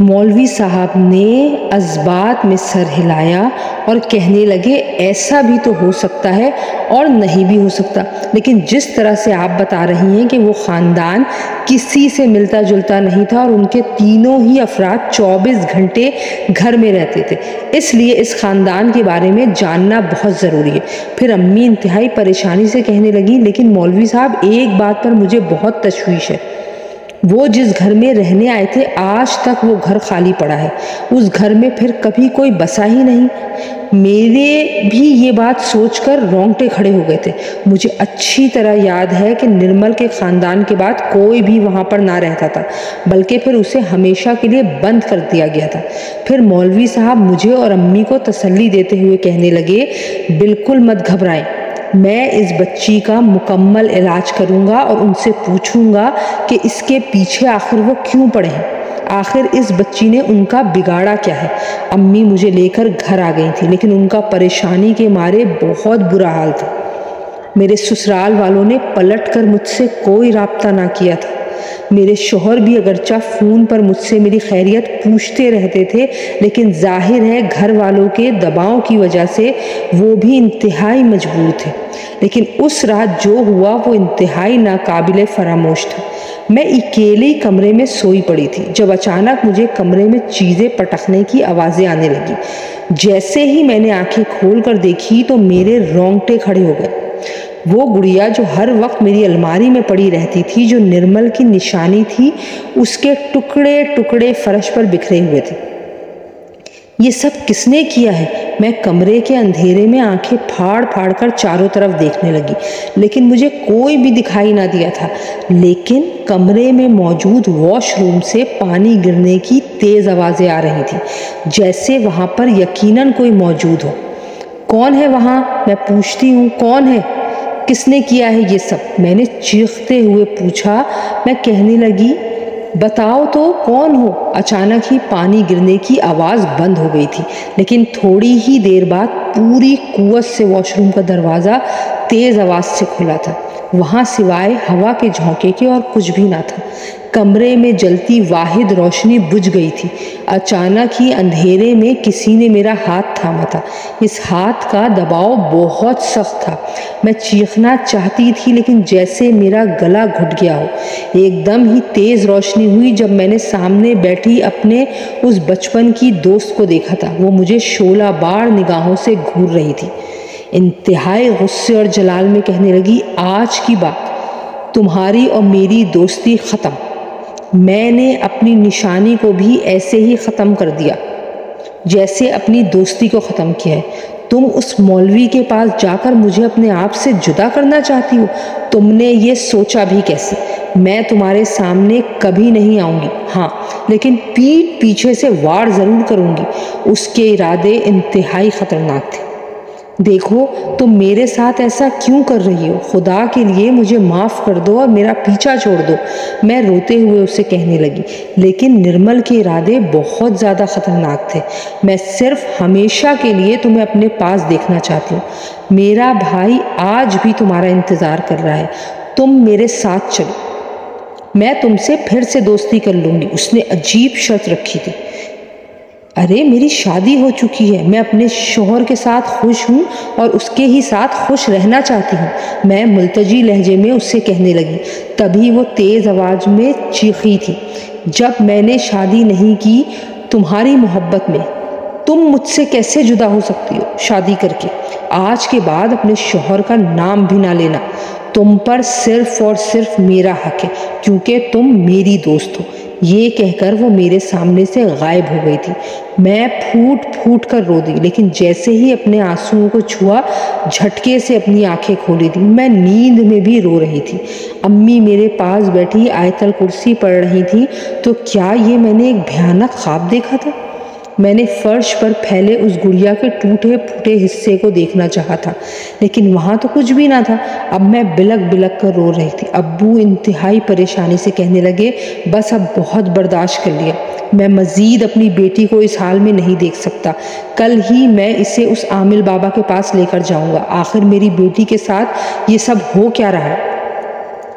مولوی صاحب نے ازبات میں سر ہلایا اور کہنے لگے ایسا بھی تو ہو سکتا ہے اور نہیں بھی ہو سکتا، لیکن جس طرح سے آپ بتا رہی ہیں کہ وہ خاندان کسی سے ملتا جلتا نہیں تھا اور ان کے تینوں ہی افراد 24 گھنٹے گھر میں رہتے تھے، اس لیے اس خاندان کے بارے میں جاننا بہت ضروری ہے۔ پھر امی انتہائی پریشانی سے کہنے لگی لیکن مولوی صاحب ایک بات پر مجھے بہت تشویش ہے، وہ جس گھر میں رہنے آئے تھے آج تک وہ گھر خالی پڑا ہے، اس گھر میں پھر کبھی کوئی بسا ہی نہیں۔ میرے بھی یہ بات سوچ کر رونگٹے کھڑے ہو گئے تھے۔ مجھے اچھی طرح یاد ہے کہ نرمل کے خاندان کے بعد کوئی بھی وہاں پر نہ رہتا تھا، بلکہ پھر اسے ہمیشہ کے لیے بند کر دیا گیا تھا۔ پھر مولوی صاحب مجھے اور امی کو تسلی دیتے ہوئے کہنے لگے بالکل مت گھبرائیں، میں اس بچی کا مکمل علاج کروں گا اور ان سے پوچھوں گا کہ اس کے پیچھے آخر وہ کیوں پڑے ہیں۔ آخر اس بچی نے ان کا بگاڑا کیا ہے؟ امی مجھے لے کر گھر آ گئی تھی، لیکن ان کا پریشانی کے مارے بہت برا حال تھا۔ میرے سسرال والوں نے پلٹ کر مجھ سے کوئی رابطہ نہ کیا تھا۔ میرے شوہر بھی اگرچہ فون پر مجھ سے میری خیریت پوچھتے رہتے تھے، لیکن ظاہر ہے گھر والوں کے دباؤ کی وجہ سے وہ بھی انتہائی مجبور تھے۔ لیکن اس رات جو ہوا وہ انتہائی ناقابل فراموش تھا۔ میں اکیلے کمرے میں سوئی پڑی تھی جب اچانک مجھے کمرے میں چیزیں پٹکنے کی آوازیں آنے لگی۔ جیسے ہی میں نے آنکھیں کھول کر دیکھی تو میرے رونگٹے کھڑے ہو گئے۔ وہ گڑیا جو ہر وقت میری الماری میں پڑی رہتی تھی، جو نرمل کی نشانی تھی، اس کے ٹکڑے ٹکڑے فرش پر بکھرے ہوئے تھے۔ یہ سب کس نے کیا ہے؟ میں کمرے کے اندھیرے میں آنکھیں پھاڑ پھاڑ کر چاروں طرف دیکھنے لگی، لیکن مجھے کوئی بھی دکھائی نہ دیا تھا۔ لیکن کمرے میں موجود واش روم سے پانی گرنے کی تیز آوازیں آ رہی تھیں، جیسے وہاں پر یقیناً کوئی موجود ہو۔ کون ہے وہاں؟ میں پوچھتی ہوں، کون ہے؟ کس نے کیا ہے یہ سب؟ میں نے چیختے ہوئے پوچھا۔ میں کہنے لگی، بتاؤ تو کون ہو؟ اچانک ہی پانی گرنے کی آواز بند ہو گئی تھی، لیکن تھوڑی ہی دیر بعد پوری قوت سے واش روم کا دروازہ تیز آواز سے کھلا تھا۔ وہاں سوائے ہوا کے جھونکے کے اور کچھ بھی نہ تھا۔ کمرے میں جلتی واحد روشنی بجھ گئی تھی۔ اچانک ہی اندھیرے میں کسی نے میرا ہاتھ تھاما تھا۔ اس ہاتھ کا دباؤ بہت سخت تھا۔ میں چیخنا چاہتی تھی، لیکن جیسے میرا گلا گھٹ گیا ہو۔ ایک دم ہی تیز روشنی ہوئی جب میں نے سامنے بیٹھی اپنے اس بچپن کی دوست کو دیکھا تھا۔ وہ مجھے شعلہ بار نگاہوں سے گھور رہی تھی۔ انتہائی غصے اور جلال میں کہنے لگی، آج کی بات تمہاری اور میری دوستی ختم۔ میں نے اپنی نشانی کو بھی ایسے ہی ختم کر دیا جیسے اپنی دوستی کو ختم کیا ہے۔ تم اس مولوی کے پاس جا کر مجھے اپنے آپ سے جدا کرنا چاہتی ہو؟ تم نے یہ سوچا بھی کیسے؟ میں تمہارے سامنے کبھی نہیں آؤں گی، ہاں، لیکن پیٹھ پیچھے سے وار ضرور کروں گی۔ اس کے ارادے انتہائی خطرناک تھے۔ دیکھو تم میرے ساتھ ایسا کیوں کر رہی ہو؟ خدا کے لیے مجھے معاف کر دو اور میرا پیچھا چھوڑ دو، میں روتے ہوئے اسے کہنے لگی۔ لیکن نرمل کے ارادے بہت زیادہ خطرناک تھے۔ میں صرف ہمیشہ کے لیے تمہیں اپنے پاس دیکھنا چاہتی ہوں۔ میرا بھائی آج بھی تمہارا انتظار کر رہا ہے، تم میرے ساتھ چلو، میں تم سے پھر سے دوستی کر لوں گی۔ اس نے عجیب شرط رکھی تھی۔ ارے میری شادی ہو چکی ہے، میں اپنے شوہر کے ساتھ خوش ہوں اور اس کے ہی ساتھ خوش رہنا چاہتی ہوں، میں ملتجی لہجے میں اس سے کہنے لگی۔ تبھی وہ تیز آواز میں چیخی تھی، جب میں نے شادی نہیں کی تمہاری محبت میں، تم مجھ سے کیسے جدا ہو سکتی ہو شادی کر کے؟ آج کے بعد اپنے شوہر کا نام بھی نہ لینا۔ تم پر صرف اور صرف میرا حق ہے کیونکہ تم میری دوست ہو۔ یہ کہہ کر وہ میرے سامنے سے غائب ہو گئی تھی۔ میں پھوٹ پھوٹ کر رو دی، لیکن جیسے ہی اپنے آنسوؤں کو چھوا، جھٹکے سے اپنی آنکھیں کھولی تھی۔ میں نیند میں بھی رو رہی تھی۔ امی میرے پاس بیٹھی آیت الکرسی پڑھ رہی تھی۔ تو کیا یہ میں نے ایک بھیانک خواب دیکھا تھا؟ میں نے فرش پر پھیلے اس گڑیا کے ٹوٹے پھوٹے حصے کو دیکھنا چاہا تھا، لیکن وہاں تو کچھ بھی نہ تھا۔ اب میں بلک بلک کر رو رہی تھی۔ ابو انتہائی پریشانی سے کہنے لگے، بس اب بہت برداشت کر لیا، میں مزید اپنی بیٹی کو اس حال میں نہیں دیکھ سکتا۔ کل ہی میں اسے اس عامل بابا کے پاس لے کر جاؤں گا۔ آخر میری بیٹی کے ساتھ یہ سب ہو کیا رہا ہے؟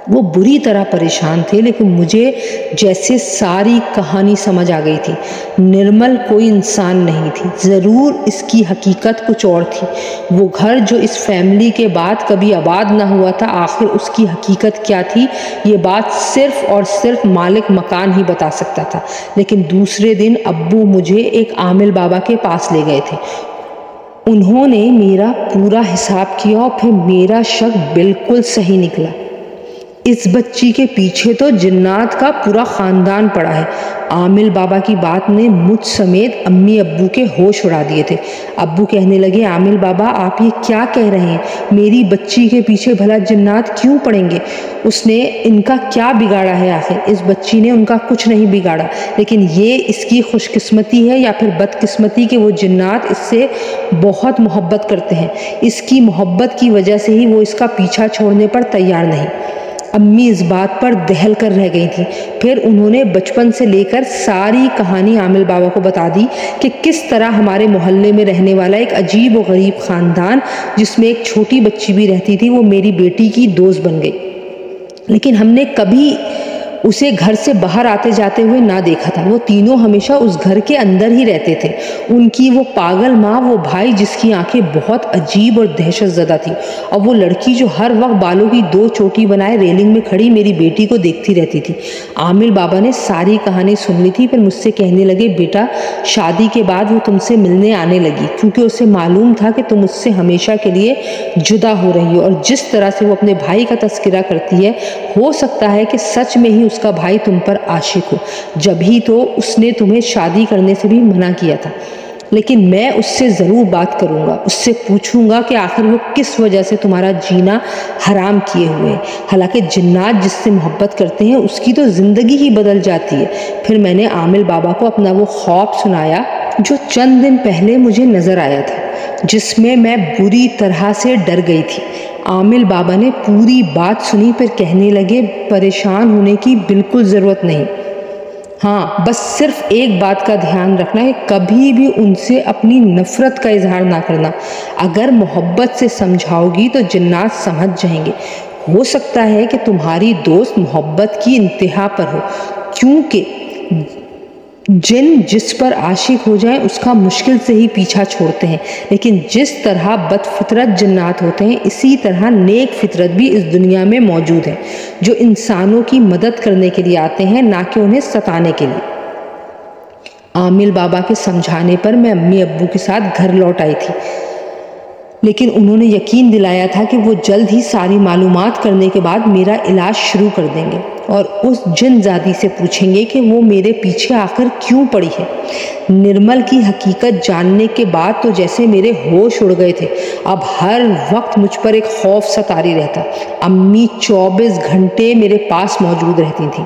وہ بری طرح پریشان تھے، لیکن مجھے جیسے ساری کہانی سمجھ آ گئی تھی۔ نرمل کوئی انسان نہیں تھی، ضرور اس کی حقیقت کچھ اور تھی۔ وہ گھر جو اس فیملی کے بعد کبھی آباد نہ ہوا تھا، آخر اس کی حقیقت کیا تھی؟ یہ بات صرف اور صرف مالک مکان ہی بتا سکتا تھا۔ لیکن دوسرے دن ابو مجھے ایک عامل بابا کے پاس لے گئے تھے۔ انہوں نے میرا پورا حساب کیا اور پھر میرا شک بالکل صحیح نکلا۔ اس بچی کے پیچھے تو جنات کا پورا خاندان پڑا ہے۔ عامل بابا کی بات نے مجھ سمیت امی ابو کے ہوش اڑا دیے تھے۔ ابو کہنے لگے، عامل بابا آپ یہ کیا کہہ رہے ہیں؟ میری بچی کے پیچھے بھلا جنات کیوں پڑیں گے؟ اس نے ان کا کیا بگاڑا ہے؟ آخر اس بچی نے ان کا کچھ نہیں بگاڑا، لیکن یہ اس کی خوش قسمتی ہے یا پھر بد قسمتی کہ وہ جنات اس سے بہت محبت کرتے ہیں۔ اس کی محبت کی وجہ سے ہی وہ اس کا پیچھا چھوڑنے پر تیار نہیں۔ امی اس بات پر دہل کر رہ گئی تھی۔ پھر انہوں نے بچپن سے لے کر ساری کہانی عامل بابا کو بتا دی کہ کس طرح ہمارے محلے میں رہنے والا ایک عجیب و غریب خاندان جس میں ایک چھوٹی بچی بھی رہتی تھی وہ میری بیٹی کی دوست بن گئی، لیکن ہم نے کبھی اسے گھر سے باہر آتے جاتے ہوئے نہ دیکھا تھا۔ وہ تینوں ہمیشہ اس گھر کے اندر ہی رہتے تھے۔ ان کی وہ پاگل ماں، وہ بھائی جس کی آنکھیں بہت عجیب اور دہشت زدہ تھی، اور وہ لڑکی جو ہر وقت بالوں کی 2 چوٹی بنائے ریلنگ میں کھڑی میری بیٹی کو دیکھتی رہتی تھی۔ عامل بابا نے ساری کہانی سن لی تھی، پھر مجھ سے کہنے لگے، بیٹا شادی کے بعد وہ تم سے ملنے آنے لگی کیونکہ اسے معلوم تھا کہ تم اس سے ہمیشہ کے لیے جدا ہو رہی ہو، اور جس طرح سے وہ اپنے بھائی کا تذکرہ کرتی ہے ہو سکتا ہے کہ سچ میں ہی اس کا بھائی تم پر عاشق ہو، جب ہی تو اس نے تمہیں شادی کرنے سے بھی منع کیا تھا۔ لیکن میں اس سے ضرور بات کروں گا، اس سے پوچھوں گا کہ آخر وہ کس وجہ سے تمہارا جینا حرام کیے ہوئے۔ حالانکہ جنات جس سے محبت کرتے ہیں اس کی تو زندگی ہی بدل جاتی ہے۔ پھر میں نے عامل بابا کو اپنا وہ خواب سنایا جو چند دن پہلے مجھے نظر آیا تھا، جس میں میں بری طرح سے ڈر گئی تھی۔ عامل بابا نے پوری بات سنی، پھر کہنے لگے، پریشان ہونے کی بالکل ضرورت نہیں، ہاں بس صرف ایک بات کا دھیان رکھنا ہے، کبھی بھی ان سے اپنی نفرت کا اظہار نہ کرنا۔ اگر محبت سے سمجھاؤ گی تو جنات سمجھ جائیں گے۔ ہو سکتا ہے کہ تمہاری دوست محبت کی انتہا پر ہو، کیونکہ جن جس پر عاشق ہو جائیں اس کا مشکل سے ہی پیچھا چھوڑتے ہیں، لیکن جس طرح بد فطرت جنات ہوتے ہیں اسی طرح نیک فطرت بھی اس دنیا میں موجود ہے، جو انسانوں کی مدد کرنے کے لیے آتے ہیں، نہ کہ انہیں ستانے کے لیے۔ عامل بابا کے سمجھانے پر میں امی ابو کے ساتھ گھر لوٹ آئی تھی، لیکن انہوں نے یقین دلایا تھا کہ وہ جلد ہی ساری معلومات کرنے کے بعد میرا علاج شروع کر دیں گے اور اس جن زادی سے پوچھیں گے کہ وہ میرے پیچھے آخر کیوں پڑی ہے۔ نرمل کی حقیقت جاننے کے بعد تو جیسے میرے ہوش اڑ گئے تھے۔ اب ہر وقت مجھ پر ایک خوف ستاری رہتا۔ امی 24 گھنٹے میرے پاس موجود رہتی تھیں۔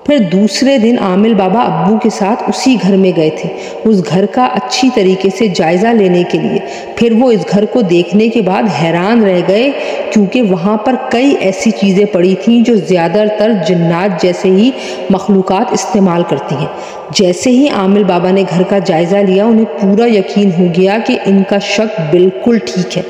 پھر دوسرے دن عامل بابا ابو کے ساتھ اسی گھر میں گئے تھے، اس گھر کا اچھی طریقے سے جائزہ لینے کے لیے۔ پھر وہ اس گھر کو دیکھنے کے بعد حیران رہ گئے، کیونکہ وہاں پر کئی ایسی چیزیں پڑی تھیں جو زیادہ تر جنات جیسے ہی مخلوقات استعمال کرتی ہیں۔ جیسے ہی عامل بابا نے گھر کا جائزہ لیا انہیں پورا یقین ہو گیا کہ ان کا شک بالکل ٹھیک ہے۔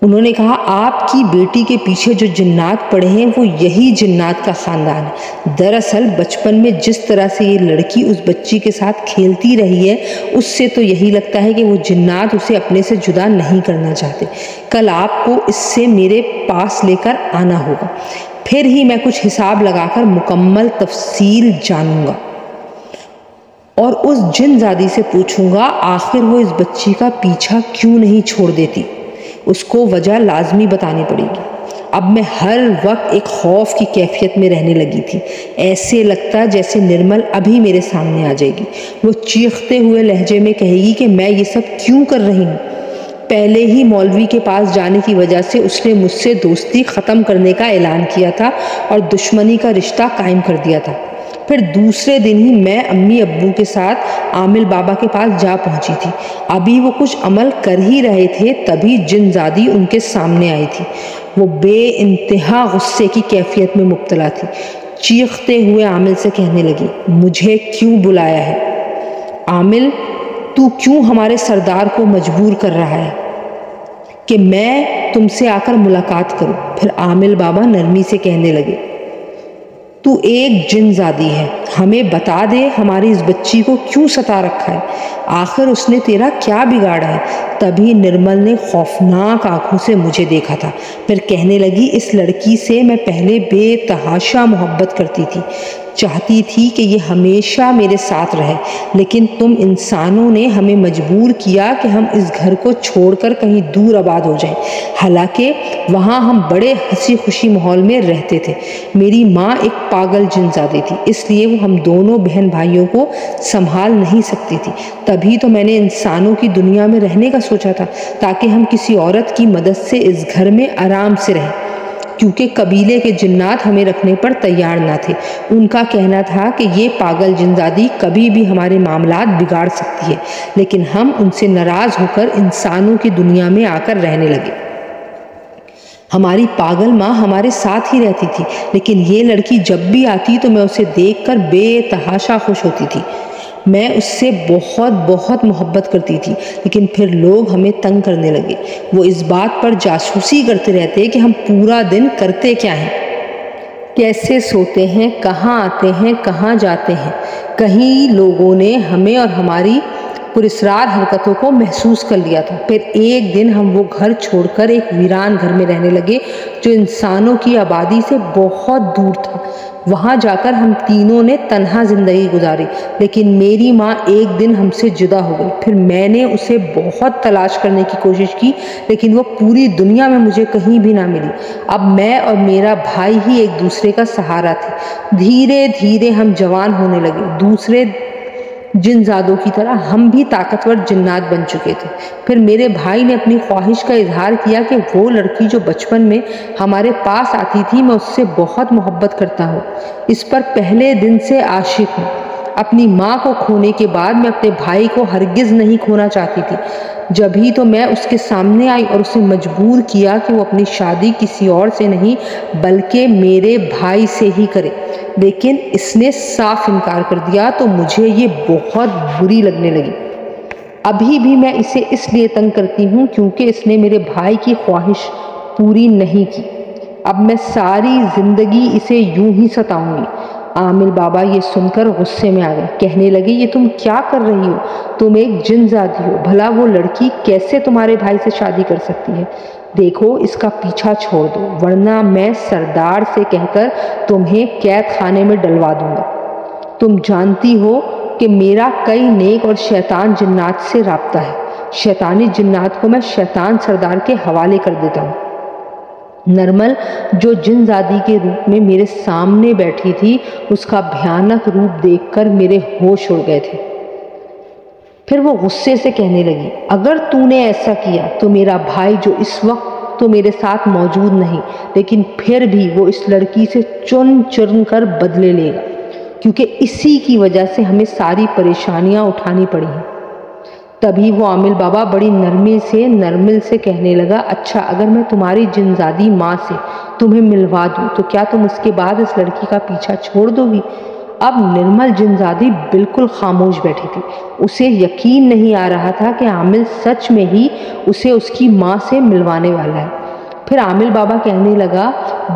انہوں نے کہا، آپ کی بیٹی کے پیچھے جو جنات پڑے ہیں وہ یہی جنات کا خاندان ہے۔ دراصل بچپن میں جس طرح سے یہ لڑکی اس بچی کے ساتھ کھیلتی رہی ہے اس سے تو یہی لگتا ہے کہ وہ جنات اسے اپنے سے جدا نہیں کرنا چاہتے۔ کل آپ کو اس سے میرے پاس لے کر آنا ہوگا، پھر ہی میں کچھ حساب لگا کر مکمل تفصیل جانوں گا، اور اس جن زادی سے پوچھوں گا آخر وہ اس بچی کا پیچھا کیوں نہیں چھوڑ دیتی۔ اس کو وجہ لازمی بتانی پڑے گی۔ اب میں ہر وقت ایک خوف کی کیفیت میں رہنے لگی تھی، ایسے لگتا جیسے نرمل ابھی میرے سامنے آ جائے گی۔ وہ چیختے ہوئے لہجے میں کہے گی کہ میں یہ سب کیوں کر رہی ہوں۔ پہلے ہی مولوی کے پاس جانے کی وجہ سے اس نے مجھ سے دوستی ختم کرنے کا اعلان کیا تھا اور دشمنی کا رشتہ قائم کر دیا تھا۔ پھر دوسرے دن ہی میں امی ابو کے ساتھ عامل بابا کے پاس جا پہنچی تھی۔ ابھی وہ کچھ عمل کر ہی رہے تھے تبھی جن زادی ان کے سامنے آئی تھی۔ وہ بے انتہا غصے کی کیفیت میں مبتلا تھی۔ چیختے ہوئے عامل سے کہنے لگی، مجھے کیوں بلایا ہے؟ عامل، تو کیوں ہمارے سردار کو مجبور کر رہا ہے کہ میں تم سے آ کر ملاقات کروں؟ پھر عامل بابا نرمی سے کہنے لگے، تو ایک جن زادی ہے، ہمیں بتا دے ہماری اس بچی کو کیوں ستا رکھا ہے، آخر اس نے تیرا کیا بگاڑا ہے؟ تبھی نرمل نے خوفناک آنکھوں سے مجھے دیکھا تھا، پھر کہنے لگی، اس لڑکی سے میں پہلے بے تحاشا محبت کرتی تھی، چاہتی تھی کہ یہ ہمیشہ میرے ساتھ رہے، لیکن تم انسانوں نے ہمیں مجبور کیا کہ ہم اس گھر کو چھوڑ کر کہیں دور آباد ہو جائیں، حالانکہ وہاں ہم بڑے ہنسی خوشی ماحول میں رہتے تھے۔ میری ماں ایک پاگل جن زادی تھی، اس لیے وہ ہم دونوں بہن بھائیوں کو سنبھال نہیں سکتی تھی۔ تبھی تو میں نے انسانوں کی دنیا میں رہنے کا سوچا تھا تاکہ ہم کسی عورت کی مدد سے اس گھر میں آرام سے رہیں، کیونکہ قبیلے کے جنات ہمیں رکھنے پر تیار نہ تھے۔ ان کا کہنا تھا کہ یہ پاگل جنزادی کبھی بھی ہمارے معاملات بگاڑ سکتی ہے، لیکن ہم ان سے ناراض ہو کر انسانوں کی دنیا میں آ کر رہنے لگے۔ ہماری پاگل ماں ہمارے ساتھ ہی رہتی تھی، لیکن یہ لڑکی جب بھی آتی تو میں اسے دیکھ کر بے تحاشا خوش ہوتی تھی۔ میں اس سے بہت بہت محبت کرتی تھی، لیکن پھر لوگ ہمیں تنگ کرنے لگے۔ وہ اس بات پر جاسوسی کرتے رہتے کہ ہم پورا دن کرتے کیا ہیں، کیسے سوتے ہیں، کہاں آتے ہیں، کہاں جاتے ہیں۔ کہیں لوگوں نے ہمیں اور ہماری پراسرار حرکتوں کو محسوس کر لیا تھا۔ پھر ایک دن ہم وہ گھر چھوڑ کر ایک ویران گھر میں رہنے لگے جو انسانوں کی آبادی سے بہت دور تھا۔ وہاں جا کر ہم تینوں نے تنہا زندگی گزاری، لیکن میری ماں ایک دن ہم سے جدا ہو گئی۔ پھر میں نے اسے بہت تلاش کرنے کی کوشش کی، لیکن وہ پوری دنیا میں مجھے کہیں بھی نہ ملی۔ اب میں اور میرا بھائی ہی ایک دوسرے کا سہارا تھے۔ دھیرے دھیرے ہم جوان ہونے لگے۔ دوسرے جن زادوں کی طرح ہم بھی طاقتور جنات بن چکے تھے۔ پھر میرے بھائی نے اپنی خواہش کا اظہار کیا کہ وہ لڑکی جو بچپن میں ہمارے پاس آتی تھی، میں اس سے بہت محبت کرتا ہوں، اس پر پہلے دن سے عاشق ہوں۔ اپنی ماں کو کھونے کے بعد میں اپنے بھائی کو ہرگز نہیں کھونا چاہتی تھی۔ جبھی تو میں اس کے سامنے آئی اور اسے مجبور کیا کہ وہ اپنی شادی کسی اور سے نہیں بلکہ میرے بھائی سے ہی کرے، لیکن اس نے صاف انکار کر دیا تو مجھے یہ بہت بری لگنے لگی۔ ابھی بھی میں اسے اس لیے تنگ کرتی ہوں کیونکہ اس نے میرے بھائی کی خواہش پوری نہیں کی۔ اب میں ساری زندگی اسے یوں ہی ستاؤں گی۔ عامل بابا یہ سن کر غصے میں آ گئے، کہنے لگے یہ تم کیا کر رہی ہو؟ تم ایک جن زادی ہو، بھلا وہ لڑکی کیسے تمہارے بھائی سے شادی کر سکتی ہے؟ دیکھو اس کا پیچھا چھوڑ دو، ورنہ میں سردار سے کہہ کر تمہیں قید خانے میں ڈلوا دوں گا۔ تم جانتی ہو کہ میرا کئی نیک اور شیطان جنات سے رابطہ ہے۔ شیطانی جنات کو میں شیطان سردار کے حوالے کر دیتا ہوں۔ نرمل جو جن زادی کے روپ میں میرے سامنے بیٹھی تھی، اس کا بھیانک روپ دیکھ کر میرے ہوش اڑ گئے تھے۔ پھر وہ غصے سے کہنے لگی، اگر تو نے ایسا کیا تو میرا بھائی جو اس وقت تو میرے ساتھ موجود نہیں، لیکن پھر بھی وہ اس لڑکی سے چن چن کر بدلے لے گا، کیونکہ اسی کی وجہ سے ہمیں ساری پریشانیاں اٹھانی پڑی ہیں۔ تبھی وہ عامل بابا بڑی نرمل سے کہنے لگا، اچھا اگر میں تمہاری جنزادی ماں سے تمہیں ملوا دوں تو کیا تم اس کے بعد اس لڑکی کا پیچھا چھوڑ دو گی؟ اب نرمل جنزادی بالکل خاموش بیٹھی تھی۔ اسے یقین نہیں آ رہا تھا کہ عامل سچ میں ہی اسے اس کی ماں سے ملوانے والا ہے۔ پھر عامل بابا کہنے لگا،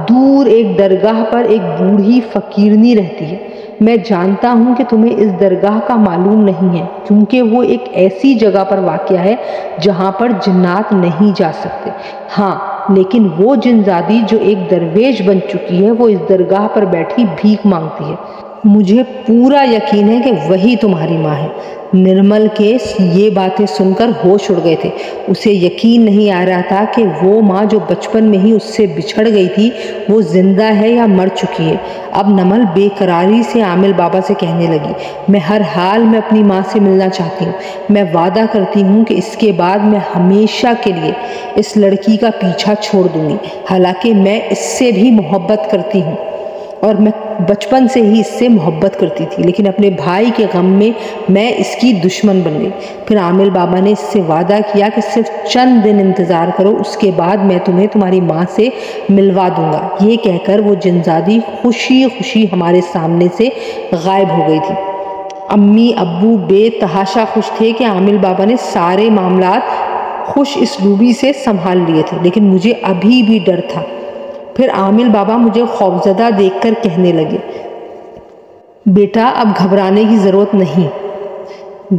دور ایک درگاہ پر ایک بوڑھی فقیرنی رہتی ہے۔ میں جانتا ہوں کہ تمہیں اس درگاہ کا معلوم نہیں ہے، کیونکہ وہ ایک ایسی جگہ پر واقع ہے جہاں پر جنات نہیں جا سکتے۔ ہاں، لیکن وہ جنزادی جو ایک درویش بن چکی ہے، وہ اس درگاہ پر بیٹھی بھیک مانگتی ہے۔ مجھے پورا یقین ہے کہ وہی تمہاری ماں ہے۔ نرمل کے یہ باتیں سن کر ہوش اڑ گئے تھے۔ اسے یقین نہیں آ رہا تھا کہ وہ ماں جو بچپن میں ہی اس سے بچھڑ گئی تھی، وہ زندہ ہے یا مر چکی ہے۔ اب نرمل بے قراری سے عامل بابا سے کہنے لگی، میں ہر حال میں اپنی ماں سے ملنا چاہتی ہوں۔ میں وعدہ کرتی ہوں کہ اس کے بعد میں ہمیشہ کے لیے اس لڑکی کا پیچھا چھوڑ دوں گی، حالانکہ میں اس سے بھی محبت کرتی ہوں اور میں بچپن سے ہی اس سے محبت کرتی تھی، لیکن اپنے بھائی کے غم میں اس کی دشمن بن گئی۔ پھر عامل بابا نے اس سے وعدہ کیا کہ صرف چند دن انتظار کرو، اس کے بعد میں تمہیں تمہاری ماں سے ملوا دوں گا۔ یہ کہہ کر وہ جنزادی خوشی خوشی ہمارے سامنے سے غائب ہو گئی تھی۔ امی ابو بے تحاشا خوش تھے کہ عامل بابا نے سارے معاملات خوش اسلوبی سے سنبھال لیے تھے، لیکن مجھے ابھی بھی ڈر تھا۔ پھر عامل بابا مجھے خوفزدہ دیکھ کر کہنے لگے، بیٹا اب گھبرانے کی ضرورت نہیں۔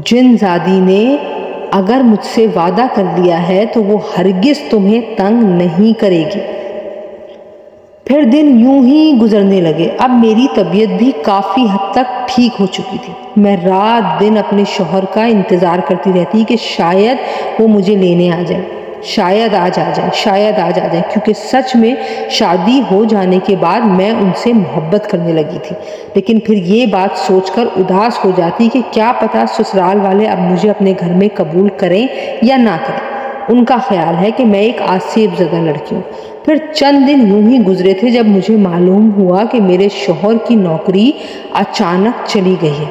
جن زادی نے اگر مجھ سے وعدہ کر لیا ہے تو وہ ہرگز تمہیں تنگ نہیں کرے گی۔ پھر دن یوں ہی گزرنے لگے۔ اب میری طبیعت بھی کافی حد تک ٹھیک ہو چکی تھی۔ میں رات دن اپنے شوہر کا انتظار کرتی رہتی کہ شاید وہ مجھے لینے آ جائے، شاید آج آ جائے، کیونکہ سچ میں شادی ہو جانے کے بعد میں ان سے محبت کرنے لگی تھی۔ لیکن پھر یہ بات سوچ کر اداس ہو جاتی کہ کیا پتہ سسرال والے اب مجھے اپنے گھر میں قبول کریں یا نہ کریں۔ ان کا خیال ہے کہ میں ایک آسیب زدہ لڑکی ہوں۔ پھر چند دن یوں ہی گزرے تھے جب مجھے معلوم ہوا کہ میرے شوہر کی نوکری اچانک چلی گئی ہے۔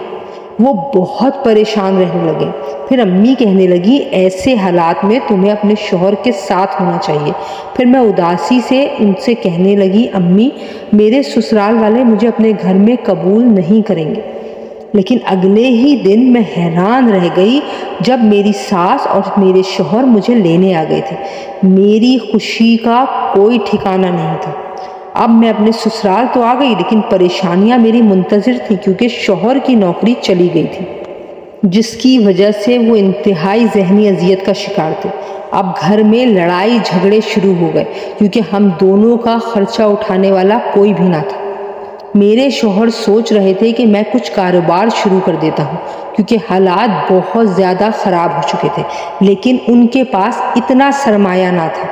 وہ بہت پریشان رہنے لگے۔ پھر امی کہنے لگی ایسے حالات میں تمہیں اپنے شوہر کے ساتھ ہونا چاہیے۔ پھر میں اداسی سے ان سے کہنے لگی امی میرے سسرال والے مجھے اپنے گھر میں قبول نہیں کریں گے۔ لیکن اگلے ہی دن میں حیران رہ گئی جب میری ساس اور میرے شوہر مجھے لینے آ گئے تھے۔ میری خوشی کا کوئی ٹھکانہ نہیں تھا۔ اب میں اپنے سسرال تو آ گئی لیکن پریشانیاں میری منتظر تھیں کیونکہ شوہر کی نوکری چلی گئی تھی، جس کی وجہ سے وہ انتہائی ذہنی اذیت کا شکار تھے۔ اب گھر میں لڑائی جھگڑے شروع ہو گئے کیونکہ ہم دونوں کا خرچہ اٹھانے والا کوئی بھی نہ تھا۔ میرے شوہر سوچ رہے تھے کہ میں کچھ کاروبار شروع کر دیتا ہوں کیونکہ حالات بہت زیادہ خراب ہو چکے تھے، لیکن ان کے پاس اتنا سرمایہ نہ تھا۔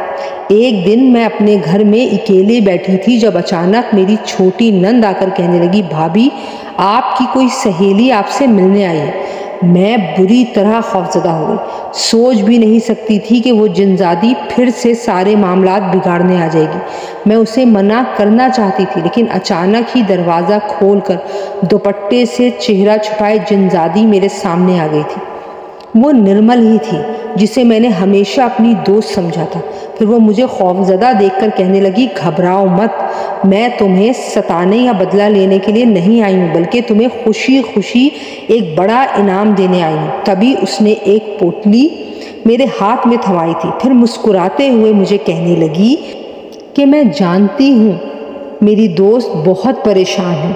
ایک دن میں اپنے گھر میں اکیلے بیٹھی تھی جب اچانک میری چھوٹی نند آ کر کہنے لگی بھابھی آپ کی کوئی سہیلی آپ سے ملنے آئی ہے۔ میں بری طرح خوفزدہ ہو گئی، سوچ بھی نہیں سکتی تھی کہ وہ جنزادی پھر سے سارے معاملات بگاڑنے آ جائے گی۔ میں اسے منع کرنا چاہتی تھی لیکن اچانک ہی دروازہ کھول کر دوپٹے سے چہرہ چھپائے جنزادی میرے سامنے آ گئی تھی۔ وہ نرمل ہی تھی جسے میں نے ہمیشہ اپنی دوست سمجھا تھا۔ پھر وہ مجھے خوفزدہ دیکھ کر کہنے لگی گھبراؤ مت، میں تمہیں ستانے یا بدلہ لینے کے لیے نہیں آئی ہوں بلکہ تمہیں خوشی خوشی ایک بڑا انعام دینے آئی ہوں۔ تبھی اس نے ایک پوٹلی میرے ہاتھ میں تھمائی تھی، پھر مسکراتے ہوئے مجھے کہنے لگی کہ میں جانتی ہوں میری دوست بہت پریشان ہے،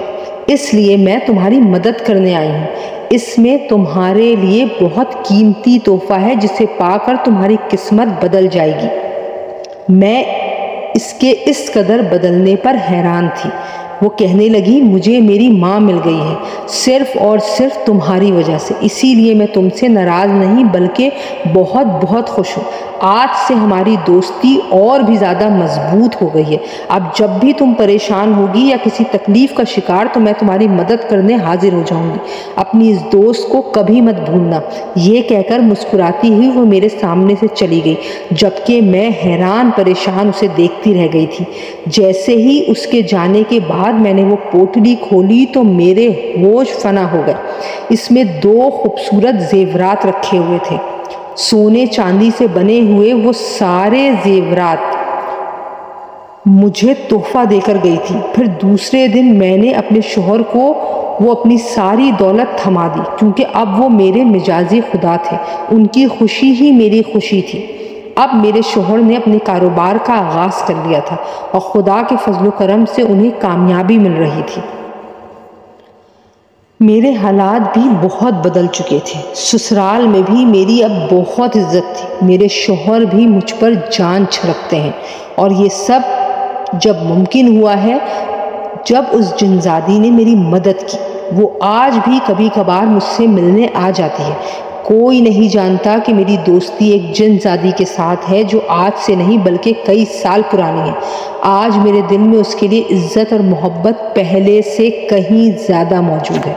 اس لیے میں تمہاری مدد کرنے آئی ہوں۔ اس میں تمہارے لیے بہت قیمتی تحفہ ہے جسے پا کر تمہاری قسمت بدل جائے گی۔ میں اس کے اس قدر بدلنے پر حیران تھی۔ وہ کہنے لگی مجھے میری ماں مل گئی ہے صرف اور صرف تمہاری وجہ سے، اسی لیے میں تم سے ناراض نہیں بلکہ بہت بہت خوش ہوں۔ آج سے ہماری دوستی اور بھی زیادہ مضبوط ہو گئی ہے۔ اب جب بھی تم پریشان ہوگی یا کسی تکلیف کا شکار تو میں تمہاری مدد کرنے حاضر ہو جاؤں گی۔ اپنی اس دوست کو کبھی مت بھولنا۔ یہ کہہ کر مسکراتی ہوئی وہ میرے سامنے سے چلی گئی جبکہ میں حیران پریشان اسے دیکھتی رہ گئی تھی۔ جیسے ہی اس کے جانے کے بعد میں نے وہ پوٹلی کھولی تو میرے ہوش فنا ہو گئے۔ اس میں 2 خوبصورت زیورات رکھے ہوئے تھے۔ سونے چاندی سے بنے ہوئے وہ سارے زیورات مجھے تحفہ دے کر گئی تھی۔ پھر دوسرے دن میں نے اپنے شوہر کو وہ اپنی ساری دولت تھما دی کیونکہ اب وہ میرے مجازی خدا تھے، ان کی خوشی ہی میری خوشی تھی۔ اب میرے شوہر نے اپنے کاروبار کا آغاز کر لیا تھا اور خدا کے فضل و کرم سے انہیں کامیابی مل رہی تھی۔ میرے حالات بھی بہت بدل چکے تھے۔ سسرال میں بھی میری اب بہت عزت تھی، میرے شوہر بھی مجھ پر جان چھڑکتے ہیں، اور یہ سب جب ممکن ہوا ہے جب اس جنزادی نے میری مدد کی۔ وہ آج بھی کبھی کبھار مجھ سے ملنے آ جاتی ہے۔ کوئی نہیں جانتا کہ میری دوستی ایک جنزادی کے ساتھ ہے جو آج سے نہیں بلکہ کئی سال پرانی ہے۔ آج میرے دل میں اس کے لیے عزت اور محبت پہلے سے کہیں زیادہ موجود ہے۔